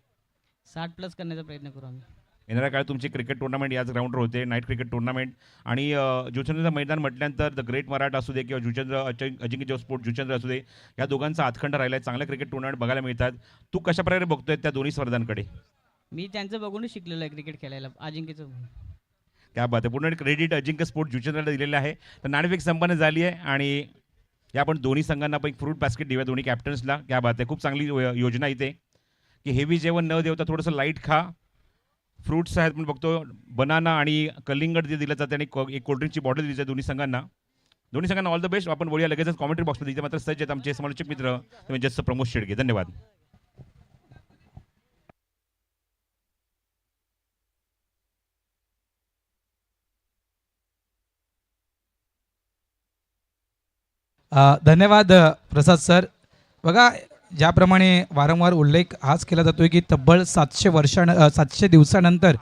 60+ करण्याचा प्रयत्न करू आम्ही. येणाऱ्या काळात तुमची क्रिकेट टुर्नामेंट याच ग्राउंडवर होते, नाईट क्रिकेट टुर्नामेंट. आणि जुचंद्रचं मैदान म्हटल्यानंतर द ग्रेट मराठा असू दे किंवा अजिंक्य स्पोर्ट जुचंद्र असू दे, या दोघांचा हातखंडा राहिला आहे. चांगल्या क्रिकेट टुर्नामेंट बघायला मिळतात. तू कशाप्रकारे बघतोय त्या दोन्ही स्पर्धांकडे? मी त्यांचं बघूनच शिकलेलो आहे क्रिकेट खेळायला, अजिंक्यचं. क्या बात आहे. पूर्ण क्रेडिट अजिंक्य स्पोर्ट जुचंद्रला दिलेलं आहे. तर नाणेफेक संपन्न झाली आहे आणि या आपण दोन्ही संघांना पण एक फ्रूट बास्केट देऊया दोन्ही कॅप्टन्सला. क्या बात आहे. खूप चांगली योजना इथे की हेवी जेवण न देवता थोडंसं लाईट खा. फ्रूट्स आहेत आपण बघतो, बनाना आणि कलिंगड जे दिलं जातं आणि एक कोल्ड्रिंकची बॉटल दिली जाते दोन्ही संघांना ऑल द बेस्ट. आपण बोलूया लगेचच कॉमेंट्री बॉक्समध्ये. इथे मात्र सज्ज आहेत आमचे समालोचक मित्र म्हणजे जस्ट प्रमोद शेडगे. धन्यवाद. धन्यवाद प्रसाद सर. बघा, ज्याप्रमाणे वारंवार उल्लेख हाच केला जातो की तब्बल 700 दिवसानंतर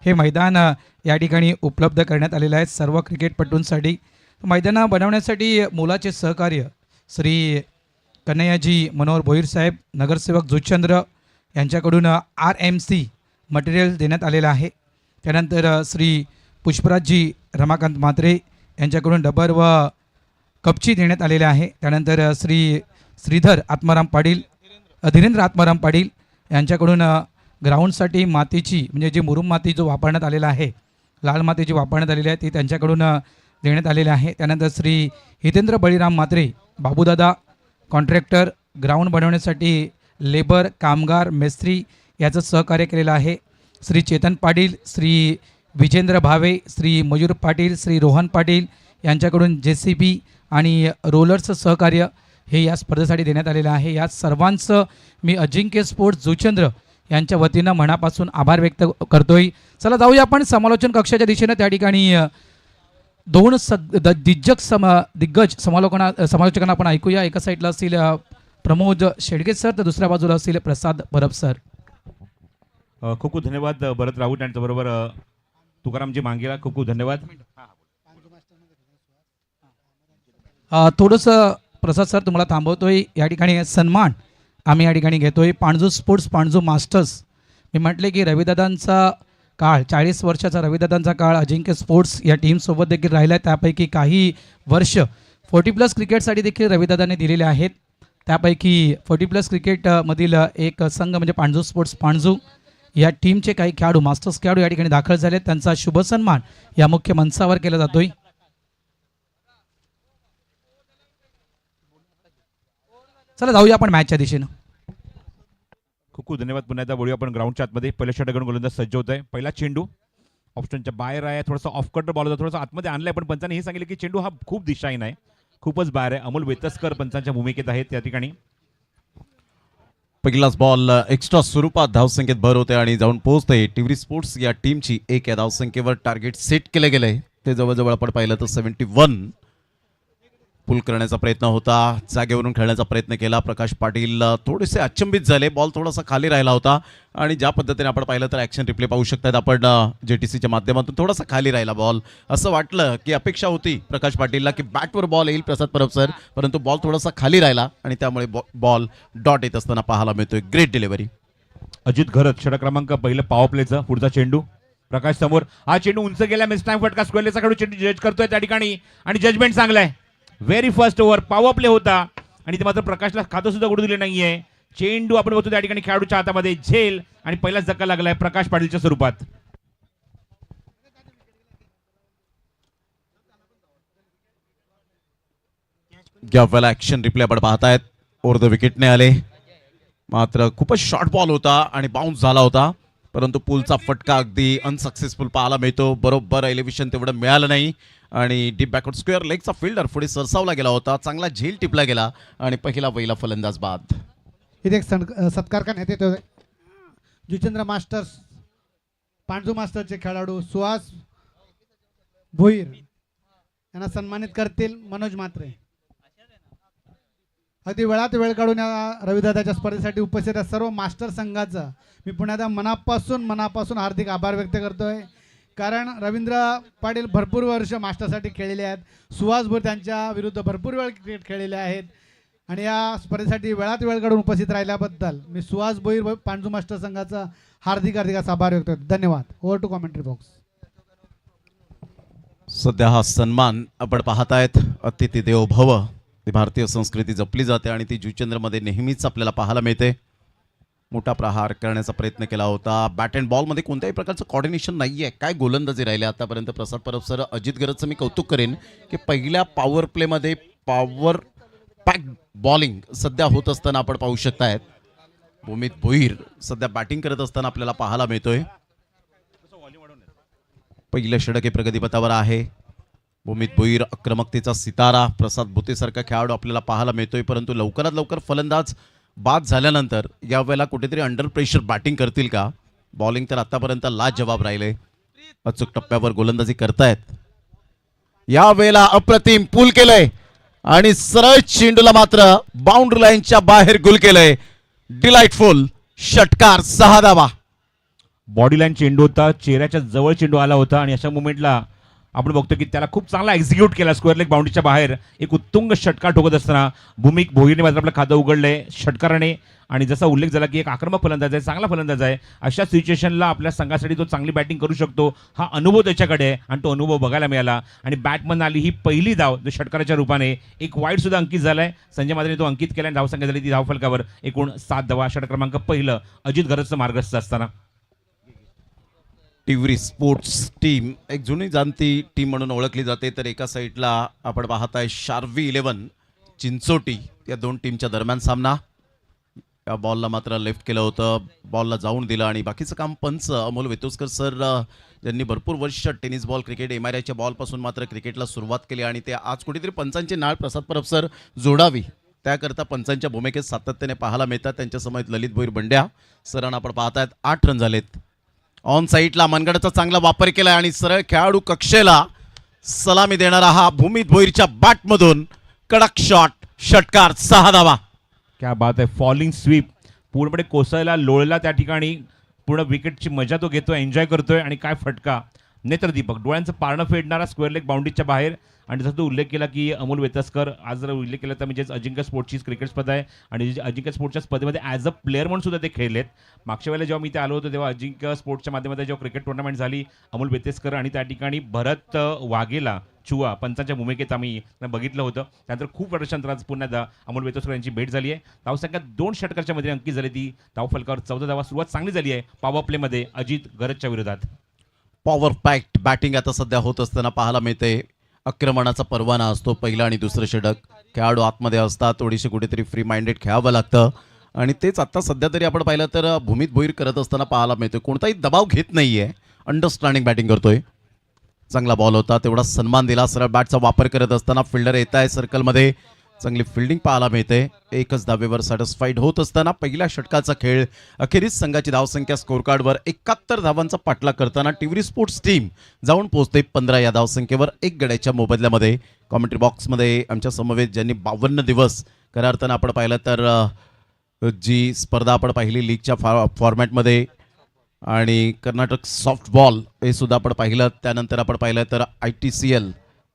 हे मैदान या ठिकाणी उपलब्ध करण्यात आलेलं आहे सर्व क्रिकेटपटूंसाठी. मैदान बनवण्यासाठी मोलाचे सहकार्य श्री कन्हैयाजी मनोहर भोईर साहेब, नगरसेवक जुचंद्र यांच्याकडून RMC मटेरियल देण्यात आलेलं आहे. त्यानंतर श्री पुष्पराजजी रमाकांत म्हात्रे यांच्याकडून डबर व कपची देण्यात आलेले आहे. त्यानंतर श्रीधर आत्माराम पाटील, धीरेंद्र आत्माराम पाटील यांच्याकडून ग्राउंडसाठी मातीची म्हणजे जी मुरुम माती जो वापरण्यात आलेला आहे, लाल माती जी वापरण्यात आलेली आहे ती त्यांच्याकडून देण्यात आलेली आहे. त्यानंतर श्री हितेंद्र बळीराम म्हात्रे, बाबूदादा कॉन्ट्रॅक्टर, ग्राउंड बनवण्यासाठी लेबर, कामगार, मेस्त्री याचं सहकार्य केलेलं आहे. श्री चेतन पाटील, श्री विजेंद्र भावे, श्री मयूर पाटील, श्री रोहन पाटील यांच्याकडून JCB आणि रोलर्सचं सहकार्य हे या स्पर्धेसाठी देण्यात आलेलं आहे. या सर्वांचं मी अजिंक्य स्पोर्ट्स जुचंद्र यांच्या वतीनं मनापासून आभार व्यक्त करतोय. चला जाऊया आपण समालोचन कक्षाच्या दिशेनं. त्या ठिकाणी दोन दिग्गज समालोचकांना आपण ऐकूया. एका साईडला असतील प्रमोद शेडगे सर, तर दुसऱ्या बाजूला असतील प्रसाद परब सर. खूप खूप धन्यवाद भरत राऊत यांच्याबरोबर तुकारामजी मांगेला. खूप खूप धन्यवाद. थोडंसं प्रसाद सर तुम्हाला थांबवतोय. या ठिकाणी सन्मान आम्ही या ठिकाणी घेतोय पाणजू स्पोर्ट्स, पाणजू मास्टर्स. मी म्हटले की रविदादांचा काळ, 40 वर्षाचा रविदादांचा काळ अजिंक्य स्पोर्ट्स या टीमसोबत देखील राहिला आहे. त्यापैकी काही वर्ष 40+ क्रिकेटसाठी देखील रविदादांनी दिलेले आहेत. त्यापैकी 40+ क्रिकेटमधील एक संघ म्हणजे पाणजू स्पोर्ट्स पाणजू या टीमचे काही खेळाडू, मास्टर्स खेळाडू या ठिकाणी दाखल झाले. त्यांचा शुभ सन्मान या मुख्य मंचावर केला जातोय. चला जाऊया आपण मॅचच्या दिशेनं. खूप खूप धन्यवाद. पुन्हा एकदा बोलूया आपण ग्राउंडच्या आतमध्ये. पहिल्या षटकाकडून गोलंदाज सज्ज होत आहे. पहिला चेंडू ऑप्शनच्या बाहेर आहे. थोडासा ऑफ कट बॉल होता, थोडासा आतमध्ये आणलाय, पण पंचांनी हे सांगितलं की चेंडू हा खूप दिशाहीन आहे, खूपच बाहेर आहे. अमोल वेतस्कर पंचांच्या भूमिकेत आहेत त्या ठिकाणी. पहिलाच बॉल एक्स्ट्रा स्वरूपात धावसंख्येत भर होते आणि जाऊन पोहोचते. टिवरी स्पोर्ट्स या टीमची एक या धावसंख्येवर टार्गेट सेट केले गेले. ते जवळजवळ आपण पाहिलं तर 71 पुल करण्याचा प्रयत्न होता. जागेवरून खेळण्याचा प्रयत्न केला. प्रकाश पाटील थोडेसे अचंबित झाले. बॉल थोडासा खाली राहिला होता आणि ज्या पद्धतीने आपण पाहिलं तर ॲक्शन रिप्ले पाहू शकतात आपण JTCच्या माध्यमातून. थोडासा खाली राहिला बॉल. असं वाटलं की अपेक्षा होती प्रकाश पाटीलला की बॅटवर बॉल येईल प्रसाद परब सर, परंतु बॉल थोडासा खाली राहिला आणि त्यामुळे बॉल डॉट येत असताना पाहायला मिळतोय. Great delivery. अजित घरत षटक क्रमांक पहिलं पॉवर प्लेचं. पुढचा चेंडू प्रकाश समोर. हा चेंडू उंच गेला. मिस टाइम फटका. स्क्वेअरलेचा खेळू चेंडू जज करतोय त्या ठिकाणी आणि जजमेंट चांगलं आहे. Very first over power play होता आणि ते मात्र प्रकाशला खातं सुद्धा उडू दिले नाहीये. चेंडू आपण बघतो त्या ठिकाणी खेळाडूच्या हातामध्ये झेल आणि पहिलाच धक्का लागलाय प्रकाश पाटीलच्या स्वरूपात. घ्यावेला ॲक्शन रिप्ले आपण पाहतायत. ओव्हर द विकेटने आले, मात्र खूपच शॉर्ट बॉल होता आणि बाउन्स झाला होता, परंतु पुलचा फटका अगदी अनसक्सेसफुल पाहायला मिळतो. बरोबर एलिव्हेशन तेवढं मिळालं नाही आणि डीप बॅकवर्ड स्क्वेअर लेगचा फिल्डर पुढे सरसावला गेला होता. चांगला झेल टिपला गेला आणि पहिला फलंदाज बाद. इथे एक सत्कार करण्यात येतो. जुचंद्र मास्टर्स, पांडू मास्टरचे खेळाडू सुहास भोईर यांना सन्मानित करतील मनोज म्हात्रे. अगदी वेळात वेळ काढून या रविदादाच्या स्पर्धेसाठी उपस्थित सर्व मास्टर संघाचा मी पुन्हा मनापासून हार्दिक आभार व्यक्त करतोय कारण रवींद्र पाटील भरपूर वर्ष मास्टरसाठी खेळलेले आहेत. सुहास भोर त्यांच्या विरुद्ध भरपूर वेळ क्रिकेट खेळलेले आहेत आणि या स्पर्धेसाठी वेळात वेळ काढून उपस्थित राहिल्याबद्दल मी सुहास भोईर पांडू मास्टर संघाचा हार्दिक आभार व्यक्त करतो. धन्यवाद. Over to commentary box. सध्या हा सन्मान आपण पाहतायत अतिथी देवो भव. ती भारतीय संस्कृती जपली जाते आणि ती जुचंद्रमध्ये नेहमीच आपल्याला पाहायला मिळते. मोठा प्रहार करण्याचा प्रयत्न केला होता. बॅट अँड बॉलमध्ये कोणत्याही प्रकारचं कॉर्डिनेशन नाही आहे. काय गोलंदाजी राहिले आतापर्यंत. प्रसाद परब सर, अजित गरजचं मी कौतुक करेन की पहिल्या पॉवर प्लेमध्ये पॉवर पॅक बॉलिंग सध्या होत असताना आपण पाहू शकतायत. भूमित भोईर सध्या बॅटिंग करत असताना आपल्याला पाहायला मिळतोय. पहिलं षटक हे प्रगतीपथावर आहे. भूमित भोईर आक्रमकतेचा सितारा, प्रसाद भुतेसारखा खेळाडू आपल्याला पाहायला मिळतोय. परंतु लवकरात लवकर फलंदाज बाद झाल्यानंतर यावेळेला कुठेतरी अंडर प्रेशर बॅटिंग करतील का. बॉलिंग तर आतापर्यंत लाजवाब राहिले. अचूक टप्प्यावर गोलंदाजी करतायत. यावेळेला अप्रतिम पूल केलंय आणि सरळ चेंडूला मात्र बाउंड्री लाईनच्या बाहेर गुल केलंय. डिलाइटफुल षटकार, 6 धावा. बॉडी लाईन चेंडू होता, चेहऱ्याच्या जवळ चेंडू आला होता आणि अशा मुवमेंटला आपण बघतो की त्याला खूप चांगला एक्झिक्यूट केला. स्क्वेअर लेग बाउंड्रीच्या बाहेर एक उत्तुंग षटकार ठोकत असताना भूमिक भोईरने मात्र आपलं खातं उघडलंय षटकाराने. आणि जसा उल्लेख झाला की एक आक्रमक फलंदाज आहे, चांगला फलंदाज आहे, अशा सिच्युएशनला आपल्या संघासाठी तो चांगली बॅटिंग करू शकतो. हा अनुभव त्याच्याकडे आहे आणि तो अनुभव बघायला मिळाला. आणि बॅटमन आली ही पहिली धाव जो षटकाराच्या रूपाने. एक वाईट सुद्धा अंकित झालाय. संजय मात्रेने तो अंकित केला आणि धावसंख्या झाली ती धावफलकावर एकूण 7 धावा. षटक क्रमांक पहिलं अजित गरजचं मार्गस्थ असताना. टिवरी स्पोर्ट्स टीम एक जुनी जाणती टीम म्हणून ओळखली जाते. तर एका साईडला आपण पाहताय शार्वी 11 चिंचोटी, या दोन टीमच्या दरम्यान सामना. या बॉलला मात्र लेफ्ट केलं होतं, बॉलला जाऊन दिलं आणि बाकीचं काम पंच अमोल वेतोस्कर सर ज्यांनी भरपूर वर्ष टेनिस बॉल क्रिकेट एमआरआयच्या बॉलपासून मात्र क्रिकेटला सुरुवात केली आणि ते आज कुठेतरी पंचांची नाळ प्रसाद परब सर जोडावी त्याकरता पंचांच्या भूमिकेत सातत्याने पाहायला मिळतात. त्यांच्या समोर ललित भोईर बंड्या सरांना आपण पाहतायत. 8 रन झालेत. ऑन साईडला मनगडचा चांगला वापर केला आणि सरळ खेळाडू कक्षेला सलामी देणारा हा भूमित भोईरच्या बॅटमधून कडक शॉट, षटकार, 6 धावा. क्या बात आहे. फॉलिंग स्वीप पूर्णपणे कोसळला, लोळला त्या ठिकाणी. पूर्ण विकेटची मजा तो घेतोय, एन्जॉय करतोय. आणि काय फटका. नेत्रदीपक, डोळ्यांचं पारणं फेडणारा स्क्वेअर लेग बाउंड्रीच्या बाहेर. आणि जसं तो उल्लेख केला की अमोल वेतस्कर, आज जर उल्लेख केला तर म्हणजे अजिंक्य स्पोर्ट्सची क्रिकेट स्पर्धा आहे आणि अजिंक्य स्पोर्ट्सच्या स्पर्धेमध्ये ॲज अ प्लेअर म्हणून सुद्धा ते खेळलेत. मागच्या वेळेला जेव्हा मी ते आलो होतो तेव्हा अजिंक्य स्पोर्ट्सच्या माध्यमातून जेव्हा क्रिकेट टुर्नामेंट झाली, अमोल वेतेस्कर आणि त्या ठिकाणी भरत वाघेला चुआ पंचांच्या भूमिकेत आम्ही बघितलं होतं. त्यानंतर खूप वर्षांतर आज पुन्हा अमोल वेतेस्कर यांची भेट झाली आहे. धावसंख्या 2 षटकाच्या मध्ये अंकित झाली. ती धावफलकावर 14 धावा. सुरुवात चांगली झाली आहे पॉवर प्लेमध्ये अजित गरजच्या विरोधात. पॉवर पॅक्ट बॅटिंग आता सध्या होत असताना पाहायला मिळते. आक्रमणाचा परवाना असतो. पहिला आणि दुसरं षटक खेळाडू आतमध्ये असतात. थोडीशी कुठेतरी फ्री माइंडेड खेळावं लागतं आणि तेच आता सध्या तरी आपण पाहिलं तर भूमित भोईर करत असताना पाहायला मिळतोय. कोणताही दबाव घेत नाहीये, अंडरस्टँडिंग बॅटिंग करतोय. चांगला बॉल होता, तेवढा सन्मान दिला. सरळ बॅटचा वापर करत असताना फिल्डर येत आहे सर्कलमध्ये. चांगली फिल्डिंग पाहायला मिळते. एकच धावेवर सॅटिस्फाईड होत असताना पहिल्या षटकाचा खेळ अखेरीस संघाची धावसंख्या स्कोर कार्डवर 71 धावांचा पाठलाग करताना टिवरी स्पोर्ट्स टीम जाऊन पोहोचते 15 या धावसंख्येवर 1 गड्याच्या मोबदल्यामध्ये. कॉमेंट्री बॉक्समध्ये आमच्या समवेत ज्यांनी 52 दिवस खऱ्या अर्थानं आपण पाहिलं तर जी स्पर्धा आपण पाहिली लीगच्या फॉर्मॅटमध्ये आणि कर्नाटक सॉफ्ट बॉल हे सुद्धा आपण पाहिलं. त्यानंतर आपण पाहिलं तर ITCL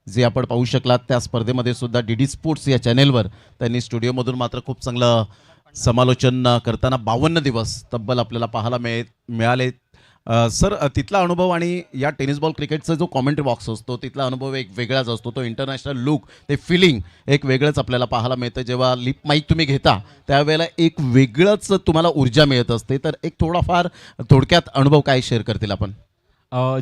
जे आपण पाहू शकलात त्या स्पर्धेमध्ये सुद्धा DD स्पोर्ट्स या चॅनेलवर त्यांनी स्टुडिओमधून मात्र खूप चांगलं समालोचन करताना 52 दिवस तब्बल आपल्याला पाहायला मिळाले. सर, तिथला अनुभव आणि या टेनिस बॉल क्रिकेटचा जो कॉमेंट्री बॉक्स असतो तिथला अनुभव एक वेगळाच असतो. तो इंटरनॅशनल लुक, ते फिलिंग एक वेगळंच आपल्याला पाहायला मिळतं. जेव्हा लिप माईक तुम्ही घेता त्यावेळेला एक वेगळंच तुम्हाला ऊर्जा मिळत असते. तर एक थोडाफार थोडक्यात अनुभव काय शेअर करतील आपण?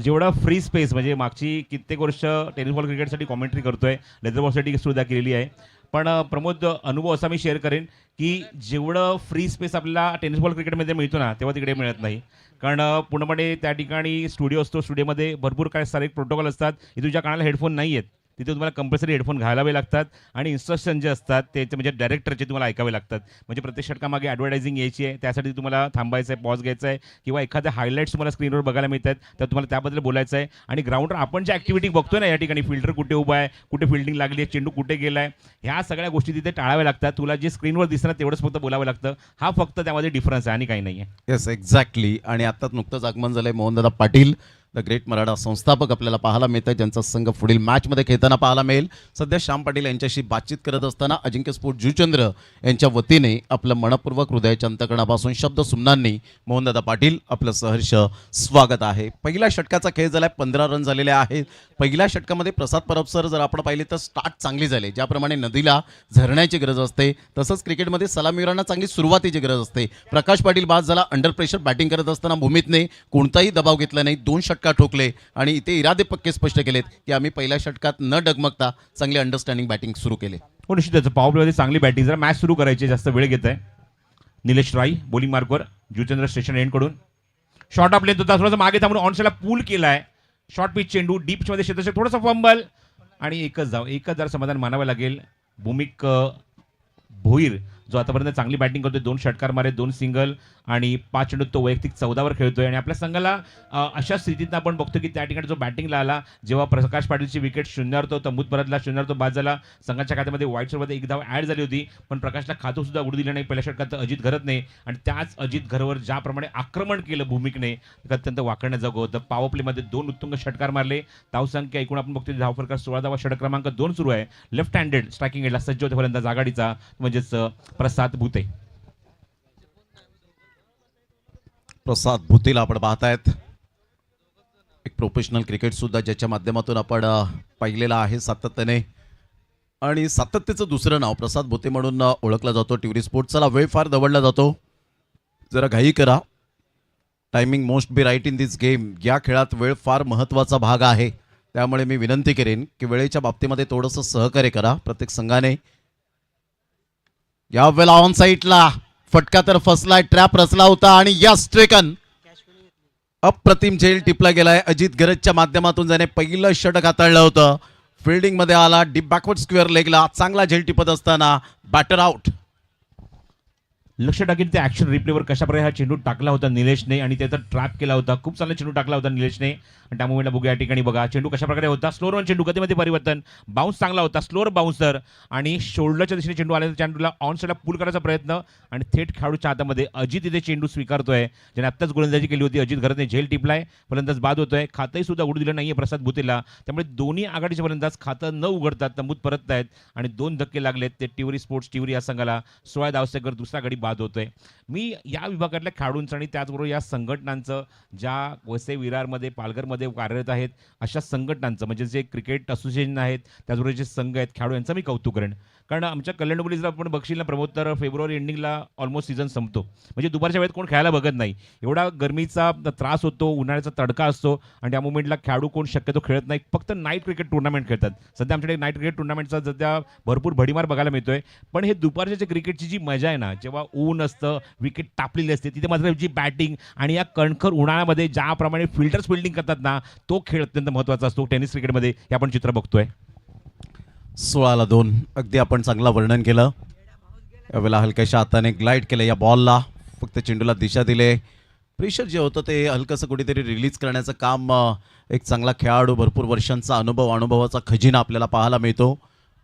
जेवढा फ्री स्पेस म्हणजे मागची कित्येक वर्ष टेनिस बॉल क्रिकेटसाठी कॉमेंट्री करतोय, लेदर बॉलसाठी सुद्धा केलेली आहे. पण प्रमोद, अनुभव असा मी शेअर करेन की जेवढं फ्री स्पेस आपल्याला टेनिस बॉल क्रिकेटमध्ये मिळतो ना तेव्हा तिकडे मिळत नाही. कारण पूर्णपणे त्या ठिकाणी स्टुडिओ असतो. स्टुडिओमध्ये भरपूर काय सारे प्रोटोकॉल असतात. इथे तुझ्या कानाला हेडफोन नाही आहेत, तिथे तुम्हाला कंपल्सरी हेडफोन घालावे लागतात आणि इन्स्ट्रक्शन जे असतात ते म्हणजे डायरेक्टरचे तुम्हाला ऐकावे लागतात. म्हणजे प्रत्येक षटकामागे ॲडव्हर्टायझिंग यायची आहे, त्यासाठी तुम्हाला थांबायचं आहे, पॉज घ्यायचा आहे किंवा एखाद्या हायलाईट्स तुम्हाला स्क्रीनवर बघायला मिळतात तर तुम्हाला त्याबद्दल बोलायचं आहे. आणि ग्राउंडवर आपण जे ॲक्टिव्हिटी बघतोय ना या ठिकाणी, फिल्डर कुठे उभा आहे, कुठे फिल्डिंग लागली आहे, चेंडू कुठे गेला आहे, ह्या सगळ्या गोष्टी तिथे टाळाव्या लागतात. तुला जे स्क्रीनवर दिसणार तेवढंच फक्त बोलावं लागतं. हा फक्त त्यामध्ये डिफरन्स आहे आणि काही नाही आहे. Yes, exactly. आणि आत्ताच नुकतंच आगमन झालंय मोहनदादा पाटील द ग्रेट मराठा संस्थापक आपल्याला पाहायला मिळत आहे, ज्यांचा संघ पुढील मॅचमध्ये खेळताना पाहायला मिळेल. सध्या श्याम पाटील यांच्याशी बातचीत करत असताना अजिंक्य स्पोर्ट जुचंद्र यांच्या वतीने आपलं मनपूर्वक हृदयाच्या अंतकरणापासून शब्द सुमनांनी मोहनदादा पाटील आपलं सहर्ष स्वागत आहे. पहिल्या षटकाचा खेळ झाला, 15 रन झालेले आहेत. पहिल्या षटकामध्ये प्रसाद परब सर जर आपण पाहिले तर स्टार्ट चांगली झाली. ज्याप्रमाणे नदीला झरण्याची गरज असते तसंच क्रिकेटमध्ये सलामीवीरांना चांगली सुरुवातीची गरज असते. प्रकाश पाटील बाद झाला. अंडर प्रेशर बॅटिंग करत असताना भूमीतने कोणताही दबाव घेतला नाही, 2 षटका ठोकले आणि इथे इरादे पक्के स्पष्ट केलेत की आम्ही पहिल्या षटकात न डगमगता चांगली अंडरस्टँडिंग बॅटिंग सुरू केले. हो निश्चित त्याचं पॉवर प्लेमध्ये चांगली बॅटिंग. जरा मॅच सुरू करायची, जास्त वेळ घेत आहे. निलेश राई बॉलिंग मार्कवर जुचंद्र स्टेशन एंडकडून शॉर्ट ऑफ लेंथ होता, थोडासा मागे थांबून ऑन साईडला पूल केलाय. शॉर्ट पिच चेंडू डीप मध्ये क्षेत्रक्षक थोडासा फंबल आणि एकच जरा समाधान मानावं लागेल. भूमिक भोईर जो आतापर्यंत चांगली बॅटिंग करतोय, 2 षटकार मारे, 2 सिंगल आणि 5 चेंडू तो वैयक्तिक 14वर खेळतोय. आणि आपल्या संघाला अशा स्थितीत आपण बघतो की त्या ठिकाणी जो बॅटिंगला आला, जेव्हा प्रकाश पाटीलची विकेट 0वर तो तंबूत परतला, 0वर तो बाद झाला. संघाच्या खात्यामध्ये व्हाईट शॉटमध्ये 1 धाव ॲड झाली होती, पण प्रकाशला खातं सुद्धा उडू दिलं नाही पहिल्या षटकात अजित घरतने. आणि त्याच अजित घरवर ज्याप्रमाणे आक्रमण केलं भूमिकने, अत्यंत वाकण्याजोगं होतं. पॉवर प्लेमध्ये 2 उत्तुंग षटकार मारले. धावसंख्या एकूण आपण बघतो धाव फरक 16 धावा, षटक क्रमांक 2 सुरू आहे. लेफ्ट हँडेड स्ट्रायकिंग एंडला सज्ज होते फलंदाज आघाडीचा म्हणजेच प्रसाद भुते. प्रसाद भुतेला आपण पाहतायत, एक प्रोफेशनल क्रिकेट सुद्धा ज्याच्या माध्यमातून आपण पाहिलेलं आहे सातत्याने आणि सातत्याचं दुसरं नाव प्रसाद भुते म्हणून ओळखला जातो टिवरी स्पोर्ट्स. चला वेळ फार दवडला जातो, जरा घाई करा. Timing must be right in this game. या खेळात वेळ फार महत्त्वाचा भाग आहे, त्यामुळे मी विनंती करेन की वेळेच्या बाबतीमध्ये थोडंसं सहकार्य करा प्रत्येक संघाने. यावेळेला ऑन साईडला फटका तर फसलाय, ट्रॅप रचला होता आणि या स्ट्रेकन अप्रतिम झेल टिपला गेलाय. अजित गरजच्या माध्यमातून ज्याने पहिलं षटक हाताळलं होतं, फिल्डिंग मध्ये आला, डीप बॅकवर्ड स्क्वेअर लेगला चांगला झेल टिपत असताना बॅटर आउट. लक्ष टाकेल ते ॲक्शन रिप्लेवर कशाप्रकारे हा चेंडू टाकला होता निलेशने आणि त्याचा ट्रॅप केला होता. खूप चांगला चेंडू टाकला होता निलेशने आणि त्या मुमेंटला बघूया या ठिकाणी बघा चेंडू कशाप्रकारे होता. स्लोअर ऑन चेंडू, गतीमध्ये परिवर्तन, बाउन्स चांगला होता, स्लोअर बाउन्सर आणि शोल्डरच्या दिशेने चेंडू आला. चेंडूला ऑन साईडला पूल करायचा प्रयत्न आणि थेट खेळाडूच्या हातामध्ये अजित इथे चेंडू स्वीकारतोय, ज्याने आत्ताच गोलंदाजी केली होती. अजित घरतने झेल टिपलाय, फलंदाज बाद होतोय. खातंही सुद्धा उडू दिलं नाहीये प्रसाद भुतेला, त्यामुळे दोन्ही आघाडीचे फलंदाज खातं न उघडतात तंबूत परत आहेत आणि 2 धक्के लागलेत. ते टिवरी स्पोर्ट्स टिवरी या संघाला 16 धावसंख्येवर दुसरा गडी बाद होतोय. मी या विभागातल्या खेळाडूंचं आणि त्याचबरोबर या संघटनांचं ज्या वसई विरारमध्ये पालघरमध्ये कार्यरत आहेत अशा संघटनांचं म्हणजे जे क्रिकेट असोसिएशन आहेत त्याचबरोबर जे संघ आहेत खेळाडू यांचं मी कौतुक करेन. कारण आमच्या कल्याण डोंबिवलीला आपण बघशील ना प्रमोद, तर फेब्रुवारी एंडिंगला ऑलमोस्ट सीझन संपतो, म्हणजे दुपारच्या वेळेत कोण खेळायला बघत नाही. एवढा गरमीचा त्रास होतो, उन्हाळ्याचा तडका असतो आणि त्या मुमेंटला खेळाडू कोण शक्यतो खेळत नाही, फक्त नाईट क्रिकेट टुर्नामेंट खेळतात. सध्या आमच्याकडे नाईट क्रिकेट टुर्नामेंटचा सध्या भरपूर भडीमार बघायला मिळतोय. पण हे दुपारच्या जे क्रिकेटची जी मजा आहे ना, जेव्हा ऊन असतं, विकेट तापलेली असते, तिथे मात्र जी बॅटिंग आणि या कणखर उन्हाळ्यामध्ये ज्याप्रमाणे फिल्डर्स फिल्डिंग करतात ना, तो खेळ अत्यंत महत्त्वाचा असतो टेनिस क्रिकेटमध्ये. हे आपण चित्र बघतोय. 16ला 2 अगदी आपण चांगलं वर्णन केलं. यावेळेला हलक्याशा हाताने ग्लाइड केलं या बॉलला, फक्त चेंडूला दिशा दिले. प्रेशर जे होतं ते हलकंसं कुठेतरी रिलीज करण्याचं काम एक चांगला खेळाडू, भरपूर वर्षांचा अनुभवाचा खजिना आपल्याला पाहायला मिळतो.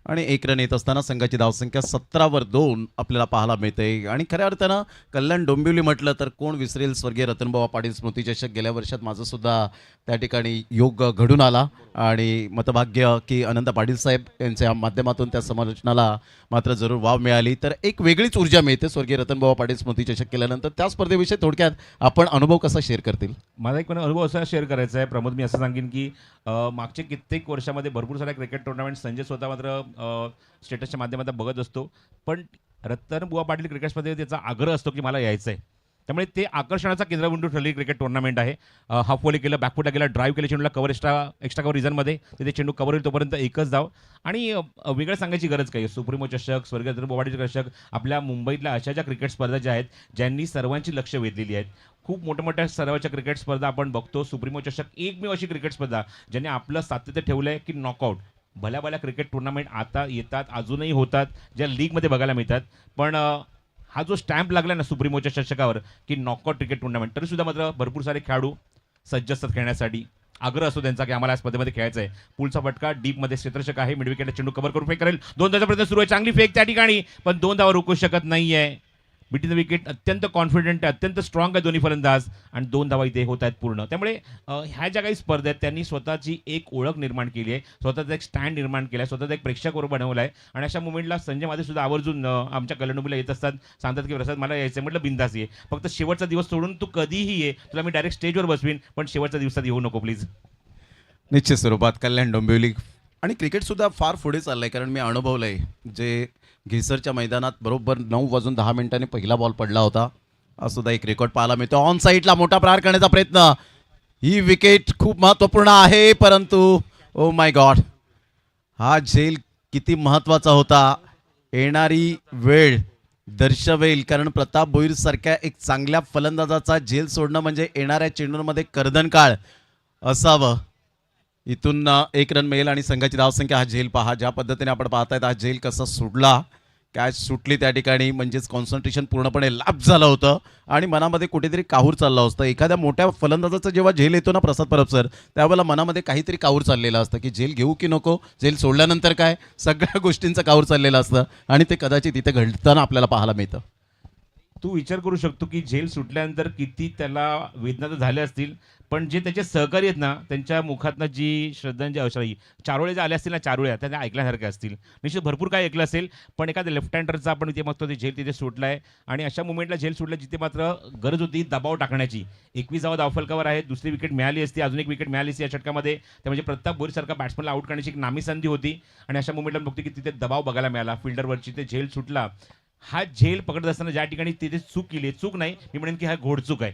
आणि 1 रन येत असताना संघाची धावसंख्या 17वर 2 आपल्याला पाहायला मिळते. आणि खऱ्या अर्थानं कल्याण डोंबिवली म्हटलं तर कोण विसरेल स्वर्गीय रतनबाबा पाटील स्मृती चषक. गेल्या वर्षात माझं सुद्धा त्या ठिकाणी योग घडून आला आणि मतभाग्य की अनंत पाटील साहेब यांच्या माध्यमातून त्या समालोचनाला मात्र जरूर वाव मिळाली. तर एक वेगळीच ऊर्जा मिळते स्वर्गीय रतनबाबा पाटील स्मृती चषक केल्यानंतर. त्या स्पर्धेविषयी थोडक्यात आपण अनुभव कसा शेअर करतील? माझा एक पण अनुभव असा शेअर करायचा आहे प्रमोद. मी असं सांगेन की मागचे कित्येक वर्षामध्ये भरपूर साऱ्या क्रिकेट टुर्नामेंट संजय स्वतः मात्र स्टेटसच्या माध्यमातून बघत असतो, पण रतनबुवा पाटील क्रिकेट स्पर्धेत त्याचा आग्रह असतो की मला यायचं आहे. त्यामुळे ते आकर्षणाचा केंद्रबिंदू ठरलेली क्रिकेट टुर्नामेंट आहे. हाफ वॉली केलं, बॅकफुटला गेला, ड्राईव्ह केलं, चेंडूला कव्हर एक्स्ट्रा कव्हर रिझनमध्ये, तिथे चेंडू कव्हर होईल तोपर्यंत एकच धाव. आणि वेगळं सांगायची गरज काही, सुप्रीमो चषक, स्वर्गीय रतनबुवा पाटील चषक, आपल्या मुंबईतल्या अशा ज्या क्रिकेट स्पर्धा ज्या आहेत ज्यांनी सर्वांची लक्ष वेधलेली आहेत. खूप मोठ्या सर्वांच्या क्रिकेट स्पर्धा आपण बघतो. सुप्रीमो चषक एकमेव अशी क्रिकेट स्पर्धा ज्याने आपलं सातत्य ठेवलं आहे की नॉकआउट. भल्या क्रिकेट टुर्नामेंट आता येतात, अजूनही होतात, ज्या लीगमध्ये बघायला मिळतात, पण हा जो स्टॅम्प लागला ना सुप्रीमोच्या चषकावर की नॉकआउट क्रिकेट टुर्नामेंट, तरी सुद्धा मात्र भरपूर सारे खेळाडू सज्ज असतात खेळण्यासाठी. आग्रह असतो त्यांचा की आम्हाला या स्पर्धेमध्ये खेळायचं आहे. पुलचा फटका डीपमध्ये क्षेत्ररक्षक आहे, मिडविकेटला चेंडू कव्हर करून फेक करेल, 2 धावाचा प्रयत्न सुरू आहे, चांगली फेक त्या ठिकाणी, पण 2 धावा रोखू शकत नाहीये. बिटवीन द विकेट अत्यंत कॉन्फिडंट आहे, अत्यंत स्ट्रॉंग आहे दोन्ही फलंदाज आणि 2 धावा इथे होत आहेत पूर्ण. त्यामुळे ह्या ज्या काही स्पर्धा आहेत त्यांनी स्वतःची एक ओळख निर्माण केली आहे, स्वतःचा एक स्टँड निर्माण केला आहे, स्वतःचा एक प्रेक्षकवर बनवला आहे. आणि अशा मुवमेंटला संजय माधे सुद्धा आवर्जून आमच्या कलंडुबीला येत असतात, सांगतात की प्रसाद मला यायचं, म्हटलं बिंदास ये, फक्त शेवटचा दिवस सोडून तू कधीही ये, तुला मी डायरेक्ट स्टेजवर बसवीन, पण शेवटच्या दिवसात येऊ नको प्लीज. निश्चित स्वरूपात कल्याण डोंबिवली आणि क्रिकेटसुद्धा फार पुढे चाललंय, कारण मी अनुभवलंय जे घिसरच्या मैदानात बरोबर 9:10 पहिला बॉल पडला होता. हा सुद्धा एक रेकॉर्ड पाहायला मिळतो. ऑन साईडला मोठा प्रहार करण्याचा प्रयत्न. ही विकेट खूप महत्त्वपूर्ण आहे, परंतु ओ माय गॉड, हा झेल किती महत्त्वाचा होता. येणारी वेळ दर्शवेल, कारण प्रताप भोईर सारख्या एक चांगल्या फलंदाजाचा झेल सोडणं म्हणजे येणाऱ्या चेंडूंमध्ये कर्दनकाळ असावं. इथून 1 रन मिळेल आणि संघाची धावसंख्या. हा झेल पहा, ज्या पद्धतीने आपण पाहतायत हा झेल कसा सुटला, कॅच सुटली त्या ठिकाणी, म्हणजेच कॉन्सन्ट्रेशन पूर्णपणे लाप झालं होतं आणि मनामध्ये कुठेतरी काहूर चाललं असतं. एखाद्या मोठ्या फलंदाजाचा जेव्हा झेल येतो ना प्रसाद परब सर, त्यावेळेला मनामध्ये काहीतरी काहूर चाललेलं असतं की झेल घेऊ की नको, झेल सोडल्यानंतर काय, सगळ्या गोष्टींचं काहूर चाललेलं असतं आणि ते कदाचित इथे घडताना आपल्याला पाहायला मिळतं. तू विचार करू शकतो की झेल सुटल्यानंतर किती त्याला वेदना तर झाल्या असतील, पण जे त्याचे सहकारी आहेत ना, त्यांच्या मुखातनं जी श्रद्धांजली चारोळे जे आले असतील ना, चारोळ्या त्यांना ऐकल्यासारख्या असतील. निश्चित भरपूर काय ऐकलं असेल, पण एखाद्या लेफ्ट हँडरचा आपण इथे बघतो ते झेल तिथे सुटला आहे आणि अशा मुवमेंटला झेल सुटलं जिथे मात्र गरज होती दबाव टाकण्याची. 21वा धावफलकावर आहे, दुसरी विकेट मिळाली असती, अजून एक विकेट मिळाली असती या षटकामध्ये, त्या म्हणजे प्रताप भोईरसारखा बॅट्समनला आउट करण्याची एक नामी संधी होती आणि अशा मुवमेंटला बघतो की तिथे दबाव बघायला मिळाला फिल्डरवरची, ते झेल सुटला. हा झेल पकडत असताना ज्या ठिकाणी तिथे चूक केली आहे, चूक नाही मी म्हणेन की हा घोडचूक आहे,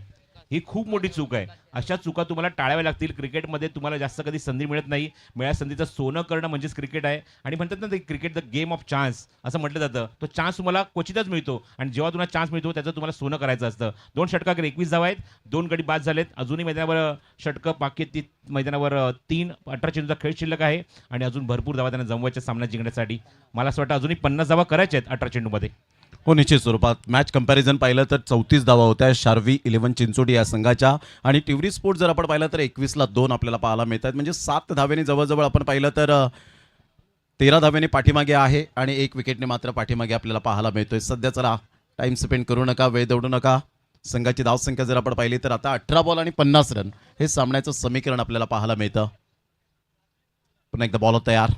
ही खूप मोठी चूक आहे. अशा चुका तुम्हाला टाळाव्या लागतील. क्रिकेटमध्ये तुम्हाला जास्त कधी संधी मिळत नाही, मिळाल्या संधीचं सोनं करणं म्हणजेच क्रिकेट आहे. आणि म्हणतात ना ते cricket the game of chance असं म्हटलं जातं. तो चान्स तुम्हाला क्वचितच मिळतो आणि जेव्हा तुम्हाला चान्स मिळतो त्याचं तुम्हाला सोनं करायचं असतं. 2 षटकाकडे 21 धावा आहेत, 2 गडी बाद झालेत, अजूनही मैदानावर षटकं बाकी आहेत, मैदानावर 18 चेंडूचा खेळ शिल्लक आहे आणि अजून भरपूर धावा त्यांना जमवायच्या सामना जिंकण्यासाठी. मला असं वाटतं अजूनही 50 धावा करायच्या आहेत 18 चेंडूमध्ये. हो, निश्चित स्वरूपात मॅच कंपॅरिझन पाहिलं तर 34 धावा होत्या शार्वी 11 चिंचोटी या संघाच्या आणि टिवरी स्पोर्ट जर आपण पाहिलं तर 21ला 2 आपल्याला पाहायला मिळतात. म्हणजे 7 धावेने जवळजवळ आपण पाहिलं तर 13 धावेने पाठीमागे आहे आणि 1 विकेटने मात्र पाठीमागे आपल्याला पाहायला मिळतोय. सध्या चला टाइम स्पेंड करू नका, वेळ दौडू नका. संघाची धावसंख्या जर आपण पाहिली तर आता 18 बॉल आणि 50 रन हे सामन्याचं समीकरण आपल्याला पाहायला मिळतं. पुन्हा एकदा बॉल तयार.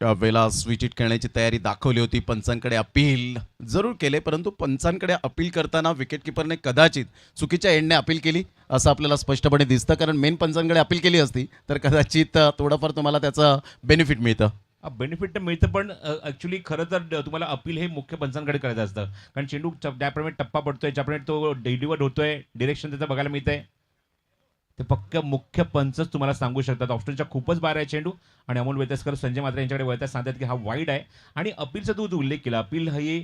वेळेला स्विच हिट खेळण्याची तयारी दाखवली होती. पंचांकडे अपील जरूर केले, परंतु पंचांकडे अपील करताना विकेटकीपरने कदाचित चुकीच्या एंडने अपील केली असं आपल्याला स्पष्टपणे दिसतं. कारण मेन पंचांकडे अपील केली असती तर कदाचित थोडंफार तुम्हाला त्याचं बेनिफिट मिळतं. बेनिफिट तर मिळतं, पण ॲक्च्युली खरं तर तुम्हाला अपील हे मुख्य पंचांकडे करायचं असतं. कारण चेंडू ज्याप्रमाणे टप्पा पडतोय, ज्याप्रमाणे तो डिलिव्हर होतोय, डिरेक्शन त्याचं बघायला मिळतंय, ते फक्त मुख्य पंचच तुम्हाला सांगू शकतात. ऑप्शनच्या खूपच बाहेर आहे चेंडू आणि अमोल वेतेसकर संजय मात्रे यांच्याकडे वळतात, सांगतात की हा वाईड आहे. आणि अपीलचा तू उल्लेख केला, अपील हे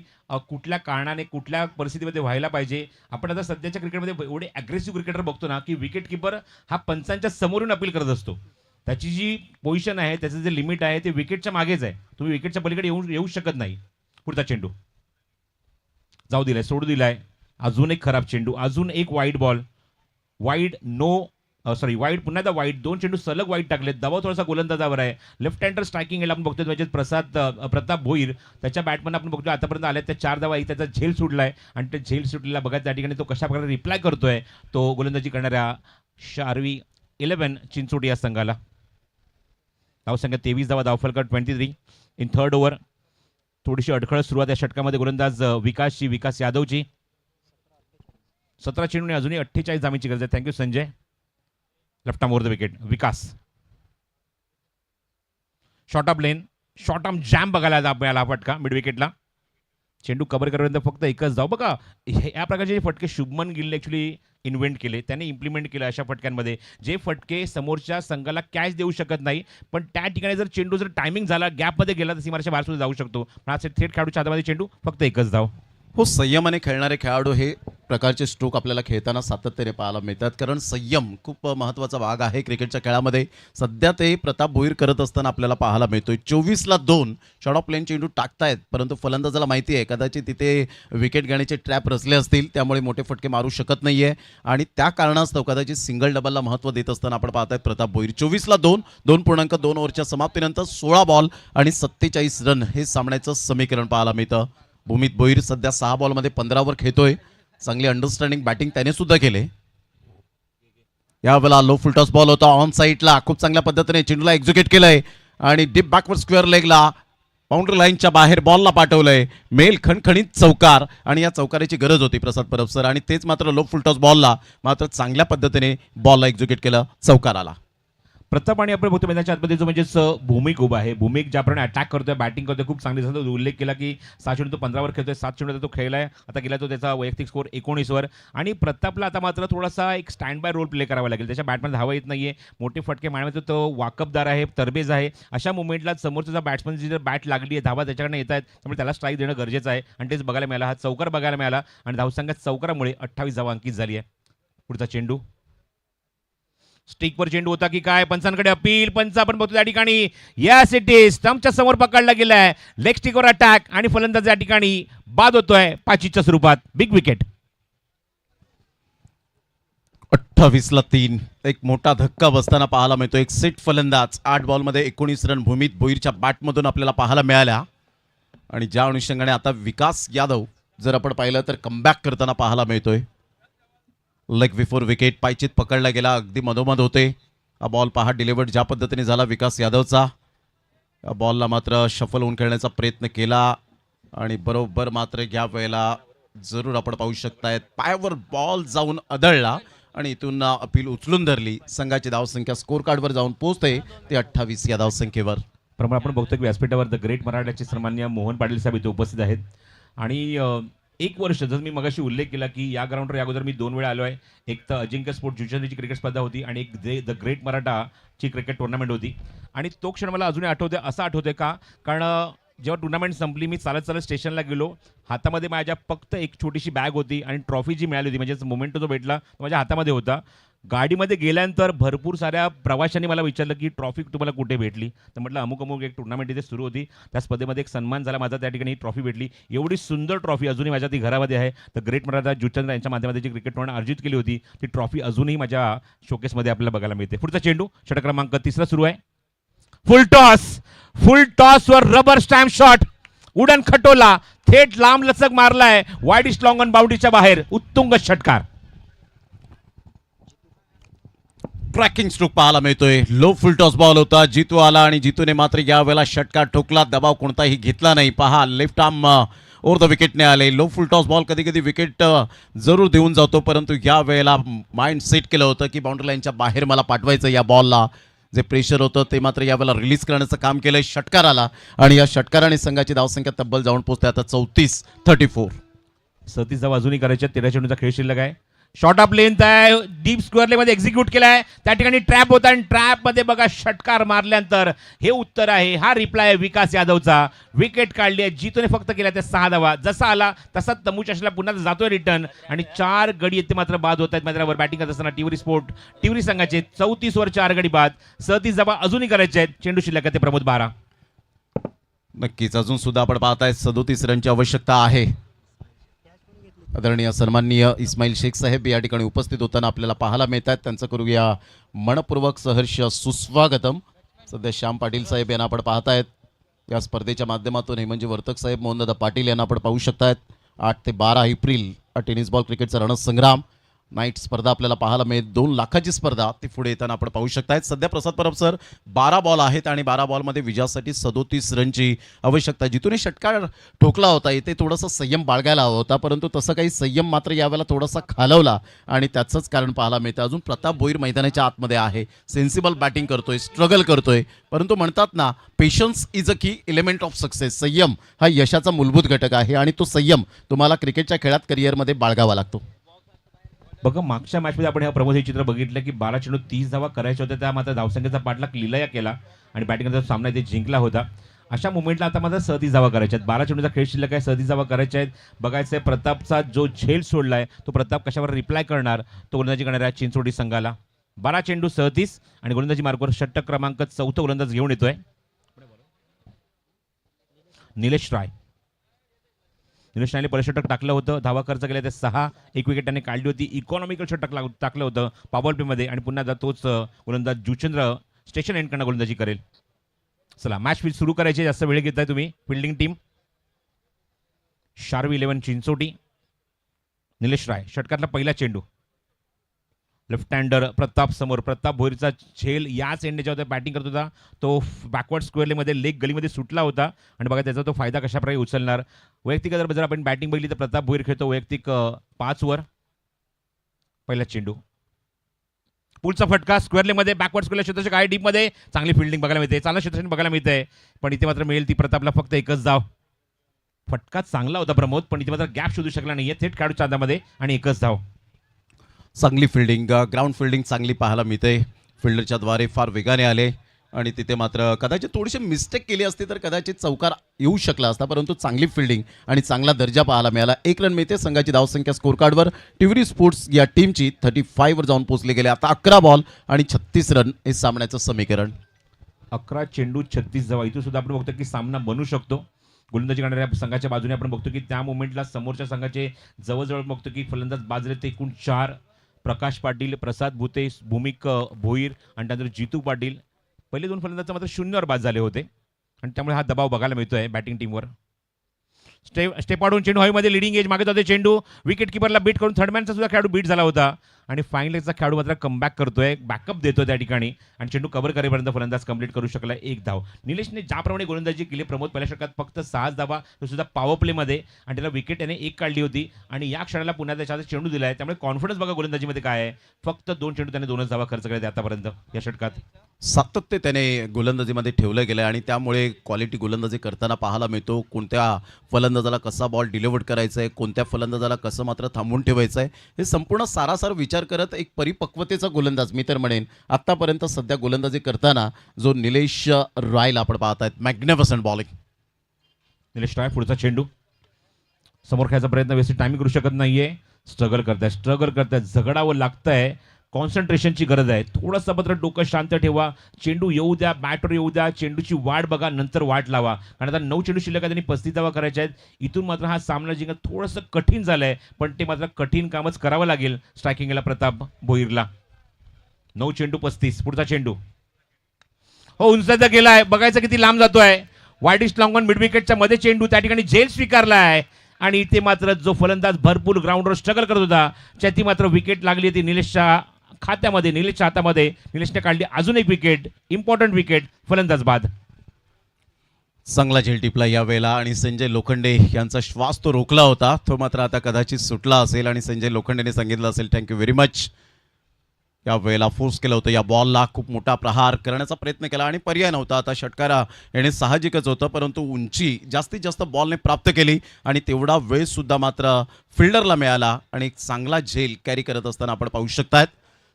कुठल्या कारणाने कुठल्या परिस्थितीमध्ये व्हायला पाहिजे. आपण आता सध्याच्या क्रिकेटमध्ये एवढे ॲग्रेसिव्ह क्रिकेटर बघतो ना की विकेट किपर हा पंचांच्या समोरून अपील करत असतो. त्याची जी पोझिशन आहे, त्याचं जे लिमिट आहे ते विकेटच्या मागेच आहे. तुम्ही विकेटच्या पलीकडे येऊ शकत नाही. पुढचा चेंडू जाऊ दिलाय, सोडू दिलाय, अजून एक खराब चेंडू, अजून एक वाईड बॉल, वाईड वाईड, पुन्हा एकदा वाईड, 2 चेंडू सलग वाईड टाकलेत. दबाव थोडासा गोलंदाजावर आहे. लेफ्ट हँडर स्ट्रायकिंग याला आपण बघतोय म्हणजे प्रताप भोईर, त्याच्या बॅटमन आपण बघतोय आतापर्यंत आल्या त्या 4 धावा, त्याचा झेल सुटलाय आणि त्या झेल सुटलेला बघा त्या ठिकाणी तो कशा प्रकारे रिप्लाय करतोय तो गोलंदाजी करणाऱ्या शार्वी 11 चिंचोटी या संघाला. धावसंख्या 23 धावा, धावफलक 23 इन थर्ड ओव्हर. थोडीशी अडखळ सुरुवात या षटकामध्ये गोलंदाज विकास यादवची. 17 चेंडूने अजूनही 48 धावांची गरज आहे. Thank you Sanjay. Left arm over the wicket, Vikas short of lane, short arm jam बघायला मिळाला फटका मिड विकेटला. चेंडू कव्हर करण्यापर्यंत फक्त एकच धाव. बघा या प्रकारचे फटके शुभमन गिलने ॲक्च्युली इन्व्हेंट केले, त्याने इम्प्लिमेंट केलं अशा फटक्यांमध्ये. जे फटके समोरच्या संघाला कॅच देऊ शकत नाही, पण त्या ठिकाणी जर चेंडू जर टायमिंग झाला, गॅपमध्ये गेला तर सीमारेषेच्या बाहेर सुद्धा जाऊ शकतो. पण आज थेट खेळाडूच्या हातामध्ये चेंडू फक्त एकच धाव. हो, संयमाने खेळणारे खेळाडू हे प्रकारचे स्ट्रोक आपल्याला खेळताना सातत्याने पाहायला मिळतात, कारण संयम खूप महत्त्वाचा भाग आहे क्रिकेटच्या खेळामध्ये. सध्या ते प्रताप भोईर करत असताना आपल्याला पाहायला मिळतोय. 24-2 शॉर्ट ऑफ प्लेन चेंडू टाकतायत, परंतु फलंदाजाला माहिती आहे कदाचित तिथे विकेट घेण्याचे ट्रॅप रचले असतील, त्यामुळे मोठे फटके मारू शकत नाहीये आणि त्या कारणास्तव कदाचित सिंगल डबलला महत्त्व देत असताना आपण पाहतायत प्रताप भोईर. 24-2 2.2 ओव्हरच्या समाप्तीनंतर 16 बॉल आणि 47 रन हे सामन्याचं समीकरण पाहायला मिळतं. भूमित भोईर सध्या 6 बॉलमध्ये 15 वर खेळतोय. चांगली अंडरस्टँडिंग बॅटिंग त्याने सुद्धा केले. यावेळेला लो फुलटॉस बॉल होता ऑन साईडला, खूप चांगल्या पद्धतीने चेंडूला एक्झिक्यूट केलंय आणि डीप बॅकवर्ड स्क्वेअर लेगला बाउंड्री लाईनच्या बाहेर बॉलला पाठवलंय. मेल खणखणीत चौकार आणि या चौकाराची गरज होती प्रसाद परब सर, आणि तेच मात्र लो फुलटॉस बॉलला मात्र चांगल्या पद्धतीने बॉलला एक्झिक्यूट केलं, चौकार आला. प्रताप आणि आपण बघतो मैदानाच्या आतमध्ये जो म्हणजेच भूमिक उभा आहे. भूमिक ज्याप्रमाणे अटॅक करतोय, बॅटिंग करतोय, खूप चांगली झालं. उल्लेख केला की 6 चेंडू तो 15 वर खेळतोय, 7 चेंडू तो खेळलाय. आता गेला तो त्याचा वैयक्तिक स्कोर 19 वर. आणि प्रतापला आता मात्र थोडासा एक स्टँड बाय रोल प्ले करावा लागेल. त्याच्या बॅटमध्ये धावा येत नाहीये, मोठे फटके मारण्यामध्ये तो वाकबदार आहे, तरबेज आहे. अशा मुवमेंटला समोरचा बॅट्समनची जर बॅट लागली आहे, धावा त्याच्याकडे येत आहेत, त्यामुळे त्याला स्ट्राईक देणं गरजेचं आहे आणि तेच बघायला मिळालं. हा चौकार बघायला मिळाला आणि धावसंख्या चौकारामुळे 28 धावा अंकित झाली आहे. पुढचा चेंडू स्टिकवर चेंडू होता की काय, पंचांकडे अपील. पंच आपण बघतो त्या ठिकाणी यस इट इज स्टंपच्या समोर पकडला गेलाय. लेग स्टिकवर अटॅक आणि फलंदाज या ठिकाणी बाद होतोय 5च्या स्वरूपात. Big wicket. 28-3 एक मोठा धक्का बसताना पाहायला मिळतो. एक सेट फलंदाज 8 बॉलमध्ये 19 रन भूमित भोईरच्या बॅटमधून आपल्याला पाहायला मिळाल्या आणि ज्या अनुषंगाने आता विकास यादव जर आपण पाहिलं तर कमबॅक करताना पाहायला मिळतोय. लेग बिफोर विकेट पायचीत पकडला गेला, अगदी मधोमध होते. हा बॉल पहा डिलिव्हर्ड ज्या पद्धतीने झाला विकास यादवचा. या बॉलला मात्र शफल होऊन खेळण्याचा प्रयत्न केला आणि बरोबर मात्र या वेळेला जरूर आपण पाहू शकतायत पायावर बॉल जाऊन आदळला आणि इथून अपील उचलून धरली. संघाची धावसंख्या स्कोर कार्डवर जाऊन पोहोचते ते 28 या धावसंख्येवर. प्रमाणे आपण बघतो की व्यासपीठावर द ग्रेट मराठाचे सन्माननीय मोहन पाटील साहेब इथे उपस्थित आहेत. आणि 1 वर्ष जसं मी मगाशी उल्लेख केला की या ग्राउंडवर अगोदर मी 2 वेळा आलो आहे. एक तर अजिंक्य स्पोर्ट ज्युचंदरीची क्रिकेट स्पर्धा होती आणि एक द ग्रेट मराठाची क्रिकेट टुर्नामेंट होती. आणि तो क्षण मला अजूनही आठवतोय. असं आठवतोय का, कारण जेव्हा टुर्नामेंट संपली मी चालत चालत स्टेशनला गेलो. हातामध्ये माझ्या फक्त एक छोटीशी बॅग होती आणि ट्रॉफी जी मिळाली होती म्हणजेच मोमेंटो जो भेटला तो माझ्या हातामध्ये होता. गाडीमध्ये गेल्यानंतर भरपूर साऱ्या प्रवाशांनी मला विचारलं की ट्रॉफी तुम्हाला कुठे भेटली, तर म्हटलं अमुक अमुक एक टुर्नामेंट इथे सुरू होती, त्या स्पर्धेमध्ये एक सन्मान झाला माझा, त्या ठिकाणी ही ट्रॉफी भेटली. एवढी सुंदर ट्रॉफी अजूनही माझ्या ती घरामध्ये आहे. तर ग्रेट मराठा जुचंद्र यांच्या माध्यमातून जी क्रिकेट टुर्नामेंट आयोजित केली होती ती ट्रॉफी अजूनही माझ्या शोकेसमध्ये आपल्याला बघायला मिळते. पुढचा चेंडू षटक क्रमांक 3 सुरू आहे. फुल टॉस वर रबर स्टॅम्प शॉट, उडन खटोला, थेट लांब लचक मारलाय वाईडिश लॉंग ऑन बाउंड्रीच्या बाहेर. उत्तुंग षटकार. ट्रॅकिंग स्ट्रोक पाहायला मिळतोय. लो फुल टॉस बॉल होता, जितू आला आणि जितूने मात्र यावेळेला षटकार ठोकला. दबाव कोणताही घेतला नाही. पहा लेफ्ट आर्म ओव्हर द विकेटने आले. लो फुल टॉस बॉल कधी कधी विकेट जरूर देऊन जातो, परंतु या वेळेला माइंड सेट केलं होतं की बाउंड्री लाईनच्या बाहेर मला पाठवायचं. या बॉलला जे प्रेशर होतं ते मात्र यावेळेला रिलीज करण्याचं काम केलंय. षटकार आला आणि या षटकाराने संघाची धावसंख्या तब्बल जाऊन पोहोचते आता 34-34. 37 धावा अजूनही करायच्या. 13 चेंडूचा खेळ शिल्लक आहे. शॉर्ट ऑफ लेंथ आहे, डीप स्क्वेअर लेग मध्ये एक्झिक्यूट केलाय. त्या ठिकाणी ट्रॅप होता आणि ट्रॅप मध्ये बघा षटकार मारल्यानंतर हे उत्तर आहे. हा रिप्लाय आहे विकास यादवचा. विकेट काढली आहे. जितूने फक्त केल्या त्या 6 धावा. जसा आला तसा तंबू चषला पुन्हा जातोय रिटर्न आणि 4 गडी येते मात्र बाद होत आहेत मैदानावर. बॅटिंग करत असताना टिवरी संघाचे 34 वर 4 गडी बाद. 37 धावा अजूनही करायचे आहेत. चेंडू शिल्लक आहे प्रमोद बारा. नक्कीच अजून सुद्धा आपण पाहताय 37 रनची आवश्यकता आहे. आदरणीय सन्माननीय इस्माईल शेख साहेब या ठिकाणी उपस्थित होताना आपल्याला पाहायला मिळतात. त्यांचं करूया मनपूर्वक सहर्ष सुस्वागतम. सध्या श्याम पाटील साहेब यांना आपण पाहतायत या स्पर्धेच्या माध्यमातून. हे म्हणजे वर्तक साहेब मोहनदादा पाटील यांना आपण पाहू शकतायत. 8 ते 12 एप्रिल टेनिस बॉल क्रिकेटचा रणसंग्राम नाईट स्पर्धा आपल्याला पाहायला मिळेल. 2 लाखाची स्पर्धा ती पुढे येताना आपण पाहू शकतायत. सध्या प्रसाद परब सर 12 बॉल आहेत आणि 12 बॉलमध्ये विजयासाठी 37 रनची आवश्यकता. जिथून षटकार ठोकला होता इथे थोडासा संयम बाळगायला हवा होता, परंतु तसं काही संयम मात्र यावेळेला थोडासा खालवला आणि त्याचंच कारण पाहायला मिळतं. अजून प्रताप भोईर मैदानाच्या आतमध्ये आहे. सेन्सिबल बॅटिंग करतोय, स्ट्रगल करतोय, परंतु म्हणतात ना पेशन्स इज अ की एलिमेंट ऑफ सक्सेस. संयम हा यशाचा मूलभूत घटक आहे आणि तो संयम तुम्हाला क्रिकेटच्या खेळात करिअरमध्ये बाळगावा लागतो. बघा मागच्या मॅचमध्ये आपण ह्या प्रमोद हे चित्र बघितलं की 12 चेंडू 30 धावा करायच्या होत्या. त्या मात्र धावसंख्येचा पाठलाग लिलया केला आणि बॅटिंगचा सामना इथे जिंकला होता. अशा मुवमेंटला आता माझा सहदी जावा करायच्या आहेत. 12 चेंडूचा खेळ शिल्लक आहे, सहदी जावा करायच्या आहेत. बघायचं आहे प्रतापचा जो झेल सोडला आहे तो प्रताप कशावर रिप्लाय करणार, तो गोलंदाजी करणाऱ्या चिंचोडी संघाला. 12 चेंडू 37 आणि गोलंदाजी मार्कवर षटक क्रमांक 4 गोलंदाज घेऊन येतोय निलेश राय. निलेश रायने पहिलं षटक टाकलं होतं, धावा खर्च केला ते 6, 1 विकेट त्याने काढली होती. इकॉनॉमिकल षटक टाकलं होतं पॉवर प्लेमध्ये आणि पुन्हा तोच गोलंदाज जुचंद्र स्टेशन एंड कडनं गोलंदाजी करेल. चला मॅच सुरू करायची, जास्त वेळ घेताय तुम्ही. Fielding team Sharvi 11 Chinchoti. निलेश राय षटकातला पहिला चेंडू, लेफ्ट हँडर प्रताप समोर. प्रताप भोईरचा झेल याच एंड ज्यावर बॅटिंग करत होता तो बॅकवर्ड स्क्वेअरमध्ये लेग गलीमध्ये सुटला होता आणि बघा त्याचा तो फायदा कशाप्रकारे उचलणार. वैयक्तिक जर आपण बॅटिंग बघितली तर प्रताप भोईर खेळतो वैयक्तिक 5 वर. पहिला चेंडू, पुढचा फटका स्क्वेअरलेमध्ये बॅकवर्ड स्क्वेअरला क्षेत्राच्या काही डीपमध्ये चांगली फिल्डिंग बघायला मिळते, चांगलं क्षेत्र बघायला मिळते. पण इथे मात्र मिळेल ती प्रतापला फक्त एकच धाव. फटका चांगला होता प्रमोद, पण इथे मात्र गॅप शोधू शकला नाहीये थेट खेळाडू चांदामध्ये आणि एकच धाव. चांगली फिल्डिंग, ग्राउंड फिल्डिंग चांगली पाहायला मिळते. फिल्डरच्या द्वारे फार वेगाने आले आणि तिथे मात्र कदाचित थोडीशी मिस्टेक केली असती तर कदाचित चौकार येऊ शकला असता, परंतु चांगली फिल्डिंग आणि चांगला दर्जा पाहायला मिळाला. 1 रन मिळते. संघाची धावसंख्या स्कोर कार्डवर टिव्हरी स्पोर्ट्स या टीमची 35 वर जाऊन पोहोचले गेले. आता 11 बॉल आणि 36 रन हे सामन्याचं समीकरण. 11 चेंडू 36 धावा. इथून सुद्धा आपण बघतो की सामना बनू शकतो. गोलंदाजी करणाऱ्या संघाच्या बाजूने आपण बघतो की त्या मोमेंटला समोरच्या संघाचे जवळजवळ बघतो की फलंदाज बाजले ते एकूण 4. प्रकाश पाटील, प्रसाद भुते, भूमिक भोईर आणि त्यानंतर जितू पाटील. पहिले 2 फलंदाज मात्र 0 वर बाद झाले होते आणि त्यामुळे हा दबाव बघायला मिळतोय बॅटिंग टीमवर. स्टेप आउट चेंडू हवेमध्ये लिडिंग एज मागे जाते चेंडू. विकेट किपरला बीट करून थर्डमॅनचा सुद्धा खेळाडू बीट झाला होता आणि फायनलचा खेळाडू मात्र कमबॅक करतोय, बॅकअप देतोय त्या ठिकाणी आणि चेंडू कव्हर करेपर्यंत फलंदाज कंप्लीट करू शकला 1 धाव. निलेशने ज्याप्रमाणे गोलंदाजी केली प्रमोद पहिल्या षटकात फक्त 6 धावा, तो सुद्धा पॉवर प्लेमध्ये आणि त्याला विकेट त्याने 1 काढली होती आणि या क्षणाला पुन्हा त्याच्या हातात चेंडू दिलाय. त्यामुळे कॉन्फिडन्स बघा गोलंदाजीमध्ये काय आहे. फक्त 2 चेंडू त्याने 2च धावा खर्च केल्या आतापर्यंत या षटकात. सातत्य त्याने गोलंदाजीमध्ये ठेवलं गेलं आणि त्यामुळे क्वालिटी गोलंदाजी करताना पाहायला मिळतो. कोणत्या फलंदाजाला कसा बॉल डिलिव्हर करायचा आहे, कोणत्या फलंदाजाला कसं मात्र थांबून ठेवायचं आहे, हे संपूर्ण सारासार विचार करत एक परिपक्वतेचा गोलंदाज मी तर म्हणेन आत्तापर्यंत सध्या गोलंदाजी करताना जो निलेश रायला आपण पाहत आहेत. Magnificent bowling. निलेश राय पुढचा चेंडू समोर खेळायचा प्रयत्न व्यवस्थित टायमिंग करू शकत नाहीये. स्ट्रगल करताय झगडावं लागतंय. कॉन्सन्ट्रेशनची गरज आहे. थोडंसं मात्र डोकं शांत ठेवा. चेंडू येऊ द्या, बॅटवर येऊ द्या, चेंडूची वाट बघा, नंतर वाट लावा. कारण आता 9 चेंडू शिल्लक आहे, त्यांनी 35 धावा करायच्या आहेत. इथून मात्र हा सामना जिंकणं थोडंसं कठीण झालंय, पण ते मात्र कठीण कामच करावं लागेल स्ट्रायकिंगला प्रताप भोईरला. 9 चेंडू 35. पुढचा चेंडू हो उंचाचा गेलाय, बघायचं किती लांब जातोय. वाईडिश लॉंग ऑन मिड विकेटच्या मध्ये चेंडू त्या ठिकाणी झेल स्वीकारला आहे आणि इथे मात्र जो फलंदाज भरपूर ग्राउंडवर स्ट्रगल करत होता त्याची मात्र विकेट लागली होती निलेशच्या खात्यामध्ये, निलेशच्या हातामध्ये. निलेशने काढली अजून एक विकेट, इम्पॉर्टंट विकेट, फलंदाज बाद. चांगला झेल टिपला यावेळेला आणि संजय लोखंडे यांचा श्वास तो रोखला होता, तो मात्र आता कदाचित सुटला असेल आणि संजय लोखंडेने सांगितलं असेल थँक्यू व्हेरी मच. या वेळेला फोर्स केलं होतं, या बॉलला खूप मोठा प्रहार करण्याचा प्रयत्न केला आणि पर्याय नव्हता. आता षटकारा येणे साहजिकच होतं, परंतु उंची जास्तीत जास्त बॉलने प्राप्त केली आणि तेवढा वेळसुद्धा मात्र फिल्डरला मिळाला आणि एक चांगला झेल कॅरी करत असताना आपण पाहू शकतायत.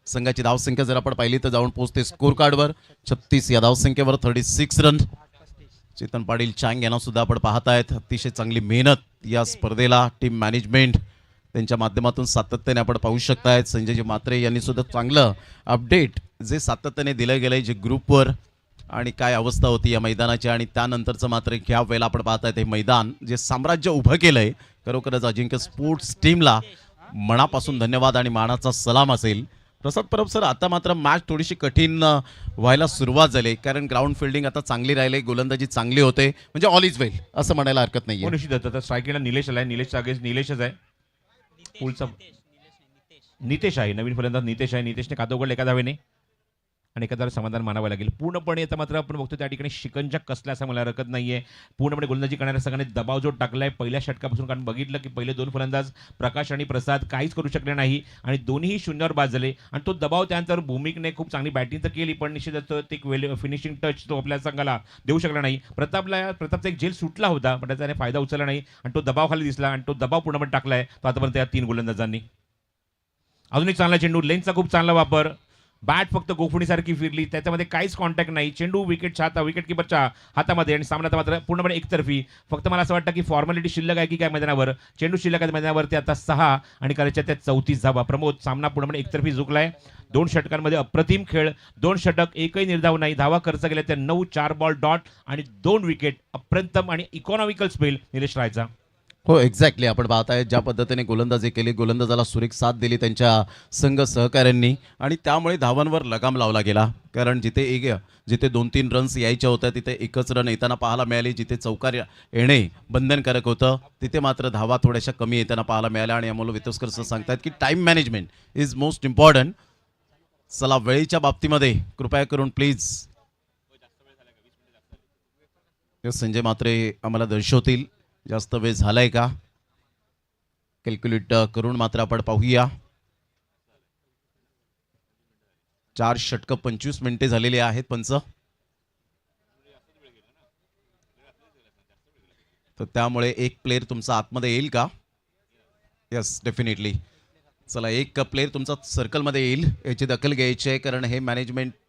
संघाची धावसंख्या जर आपण पाहिली तर जाऊन पोहोचते स्कोर कार्डवर 36. या धावसंख्येवर 36 रन. चेतन पाटील चांग यांना सुद्धा आपण पाहतायत. अतिशय चांगली मेहनत या स्पर्धेला टीम मॅनेजमेंट त्यांच्या माध्यमातून सातत्याने आपण पाहू शकतायत. संजयजी मात्रे यांनी सुद्धा चांगलं अपडेट जे सातत्याने दिलं गेलंय जे ग्रुपवर आणि काय अवस्था होती या मैदानाची आणि त्यानंतरचं मात्र ह्या वेळेला आपण पाहतायत हे मैदान जे साम्राज्य उभं केलंय. खरोखरच अजिंक्य स्पोर्ट्स टीमला मनापासून धन्यवाद आणि मानाचा सलाम असेल. प्रसाद परब सर, आता मात्र मॅच थोडीशी कठीण व्हायला सुरुवात झाली कारण ग्राउंड फिल्डिंग आता चांगली राहिली, गोलंदाजी चांगली होते, म्हणजे ऑल इज वेल असं म्हणायला हरकत नाही. निश्चित आता स्ट्रायकिंगला निलेश आलाय, निलेशचा अगेन्स्ट निलेशच आहे. पुढचा नितेश आहे, नवीन फलंदाज नितेश आहे. नितेशने खातं उघडलं एका धावेने आणि एका धावे समाधान मानावं लागेल. पूर्णपणे आता मात्र आपण बघतो त्या ठिकाणी शिकंजा कसला असं मला हरकत नाहीये. पूर्णपणे गोलंदाजी करणाऱ्या संघाने दबाव जो टाकलाय पहिल्या षटकापासून, कारण बघितलं की पहिले 2 फलंदाज प्रकाश आणि प्रसाद काहीच करू शकले नाही आणि दोन्हीही 0वर बाद झाले आणि तो दबाव त्यानंतर भूमिकने खूप चांगली बॅटिंग तर केली पण निश्चितच ते एक फिनिशिंग टच तो आपल्या संघाला देऊ शकला नाही. प्रतापचा एक झेल सुटला होता पण त्याने फायदा उचलला नाही आणि तो दबाव खाली दिसला आणि तो दबाव पूर्णपणे टाकलाय तो आतापर्यंत या 3 गोलंदाजांनी. अजून एक चांगला चेंडू, लेनचा खूप चांगला वापर. बॅट फक्त गोफणीसारखी फिरली, त्याच्यामध्ये काहीच कॉन्टॅक्ट नाही. चेंडू विकेट किपरच्या हातामध्ये आणि सामन्यात मात्र पूर्णपणे एकतर्फी. फक्त मला असं वाटतं की फॉर्मॅलिटी शिल्लक आहे की काय मैदानावर. चेंडू शिल्लक आहे मैदानावरती आता 6 आणि करायच्या त्या 34 धावा. प्रमोद, सामना पूर्णपणे एकतर्फी झुकलाय. 2 षटकांमध्ये अप्रतिम खेळ, 2 षटक, एकही निर्धाव नाही. धावा खर्च केल्या त्या 9, 4 बॉल डॉट आणि 2 विकेट. अप्रतिम आणि इकॉनॉमिकल स्पेल निलेश रायचा. हो, एक्झॅक्टली. आपण पाहताय ज्या पद्धतीने गोलंदाजी केली, गोलंदाजाला सुरेख साथ दिली त्यांच्या संघ सहकाऱ्यांनी आणि त्यामुळे धावांवर लगाम लावला गेला. कारण जिथे 2-3 रन्स यायच्या होत्या तिथे एकच रन येताना पाहायला मिळाली. जिथे चौकार येणे बंधनकारक होतं तिथे मात्र धावा थोड्याशा कमी येताना पाहायला मिळाल्या. आणि अमोल वितोस्कर सर सांगतात की time management is most important. चला, वेळेच्या बाबतीमध्ये कृपया करून प्लीज संजय मात्रे आम्हाला दर्शवतील जास्त वेळ झालाय का, कॅल्क्युलेट करून मात्र आपण पाहूया. 4 षटकं 25 मिनिटे झालेली आहेत पंच. तर त्यामुळे एक प्लेअर तुमचा आतमध्ये येईल का? Yes, definitely. चला, एक प्लेअर तुमचा सर्कलमध्ये येईल याची दखल घ्यायची आहे. कारण हे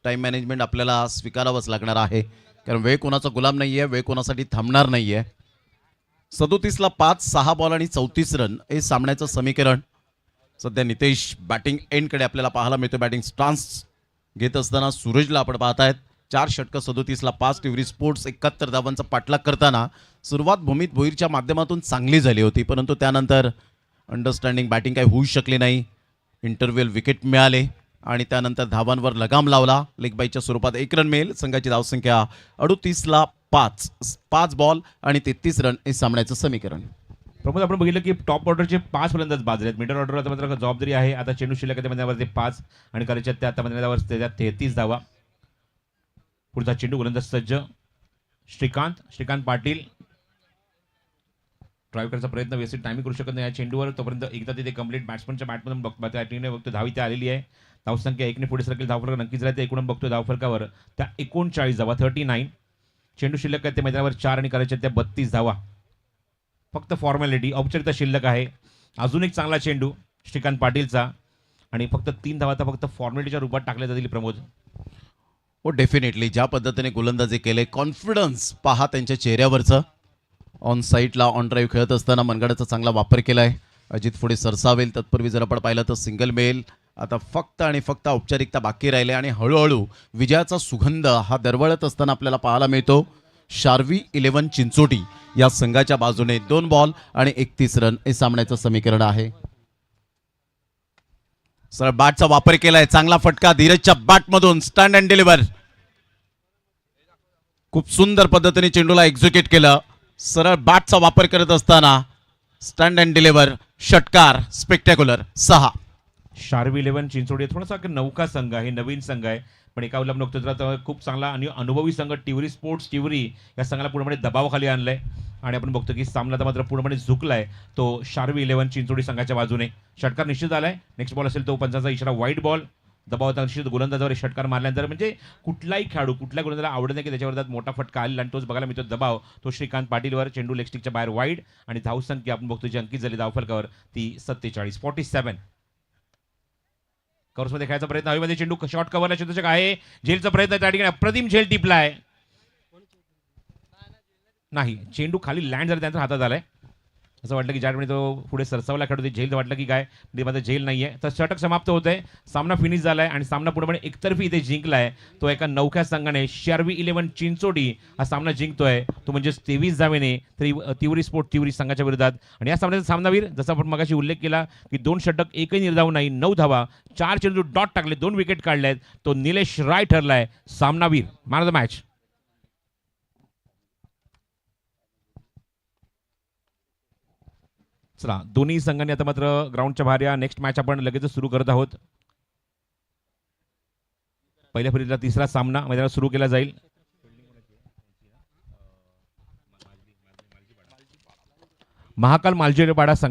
टाइम मॅनेजमेंट आपल्याला स्वीकारावंच लागणार आहे. कारण वेळ कोणाचा गुलाम नाही आहे, वेळ कोणासाठी थांबणार नाही आहे. 37ला 5, 6 बॉल आणि 34 रन हे सामन्याचं समीकरण. सध्या नितेश बॅटिंग एंडकडे आपल्याला पाहायला मिळतो. बॅटिंग स्टान्स घेत असताना सूरजला आपण पाहतायत. 4 षटकं 37ला 5. टिव्हरी स्पोर्ट्स 71 धावांचा पाठलाग करताना सुरुवात भूमित भोईरच्या माध्यमातून चांगली झाली होती, परंतु त्यानंतर अंडरस्टँडिंग बॅटिंग काही होऊ शकली नाही. इंटरव्हेल विकेट मिळाले आणि त्यानंतर धावांवर लगाम लावला. लेगबाईच्या स्वरूपात 1 रन मिळेल. संघाची धावसंख्या 38ला 5 बॉल आणि 33 रन हे सामन्याचं समीकरण. प्रमोद, आपण बघितलं की टॉप ऑर्डरचे 5 फलंदाज बाद झालेत. मिडल ऑर्डर आता मात्र जबाबदारी आहे. आता चेंडू शिल्लक आहे मैदानावरती 5 आणि करायच्या त्या आता मैदानावर 33 धावा. पुढचा चेंडू गोलंदाज सज्ज. श्रीकांत पाटील ड्राईव्ह करायचा प्रयत्न, व्यवस्थित टायमिंग करू शकत नाही या चेंडूवर. तोपर्यंत एकदा तिथे कंप्लीट बॅट्समनच्या बॅटमधून बघतो धाव इथे आलेली आहे. धावसंख्या 1ने पुढे सरकेल. धावफलक नक्कीच राहते. एकूण बघतो धावफलकावर त्या 39 धावा, 39. चेंडू शिल्लक आहे ते मैदानावर 4 आणि करायच्या त्या 32 धावा. फक्त फॉर्मॅलिटी, औपचारिकता शिल्लक आहे. अजून एक चांगला चेंडू श्रीकांत पाटीलचा आणि फक्त 3 धावा आता फक्त फॉर्मॅलिटीच्या रूपात टाकल्या जातील. प्रमोद, हो, डेफिनेटली. ज्या पद्धतीने गोलंदाजी केले, कॉन्फिडन्स पहा त्यांच्या चेहऱ्यावरचं. ऑन साईडला ऑन ड्राईव्ह खेळत असताना मनगडाचा चांगला वापर केला आहे. अजित पुढे सरसावेल. तत्पूर्वी जर आपण पाहिलं तर सिंगल मिळेल. आता फक्त आणि फक्त औपचारिकता बाकी राहिले आणि हळूहळू विजयाचा सुगंध हा दरवळत असताना आपल्याला पाहायला मिळतो. शार्वी 11 चिंचोटी या संघाच्या बाजूने 2 बॉल आणि 31 रन हे सामन्याचं समीकरण आहे. सरळ बॅटचा वापर केलाय. चांगला फटका धीरजच्या बॅटमधून. Stand and deliver. खूप सुंदर पद्धतीने चेंडूला एक्झिक्यूट केलं. सरळ बॅटचा वापर करत असताना स्टँड अँड डिलिव्हर, षटकार, स्पेक्टॅक्युलर. 6. शार्वी 11 चिंचोडी थोडासा नौका संघ आहे, नवीन संघ आहे, पण एका अवलंब नव्हतं. खूप चांगला आणि अनुभवी संघ टिव्हरी स्पोर्ट्स टिव्हरी या संघाला पूर्णपणे दबावाखाली आणलंय आणि आपण बघतो की सामना मात्र पूर्णपणे झुकलाय तो शार्वी 11 चिंचोडी संघाच्या बाजूने. षटकार निश्चित आलाय. नेक्स्ट बॉल असेल तो पंचाचा इशारा, वाईट बॉल. दबावाचा निश्चित गोलंदाजावर षटकार मारल्यानंतर म्हणजे कुठलाही खेळाडू, कुठल्या गोलंदाजाला आवडत नाही की त्याच्यावर मोठा फटका आलेला आणि तोच बघायला मिळतो दबाव तो श्रीकांत पाटीलवर. चेंडू लेगस्टिकच्या बाहेर वाईड आणि धावसंख्या आपण बघतो जी अंकित झाली धावफलकावर ती 47, 47. कव्हर्समध्ये खेळायचा प्रयत्न, हवेमध्ये चेंडू शॉर्ट कव्हरला क्षेत्ररक्षक आहे. झेलचा प्रयत्न त्या ठिकाणी अप्रतिम झेल टिपलाय. नाही, चेंडू खाली लँड झाला त्यानंतर हातात आलाय. असं वाटलं की ज्यावेळी तो पुढे सरसावला खेळतो झेल वाटलं की काय, मात्र झेल नाहीये. तर षटक समाप्त होत आहे. सामना फिनिश झालाय आणि सामना पूर्णपणे एकतर्फी इथे जिंकलाय तो एका नवख्या संघाने. शार्वी 11 चिंचोडी हा सामना जिंकतोय तो म्हणजे 23 धावेने तिवरी स्पोर्ट तिवरी संघाच्या विरोधात. आणि या सामन्याचा सामनावीर जसा आपण मगाशी उल्लेख केला की 2 षटक, एकही निर्धाव नाही, 9 धावा, 4 चेंडू डॉट टाकले, 2 विकेट काढल्यात, तो निलेश राय ठरलाय सामनावीर, मॅन ऑफ द मॅच. चला, दोन्ही संघांनी आता मात्र ग्राउंडच्या बाहेर या. नेक्स्ट मॅच आपण लगेच सुरू करत आहोत. पहिल्या फेरीतला 3रा सामना मैदानात सुरू केला जाईल. महाकाल मालजेपाडा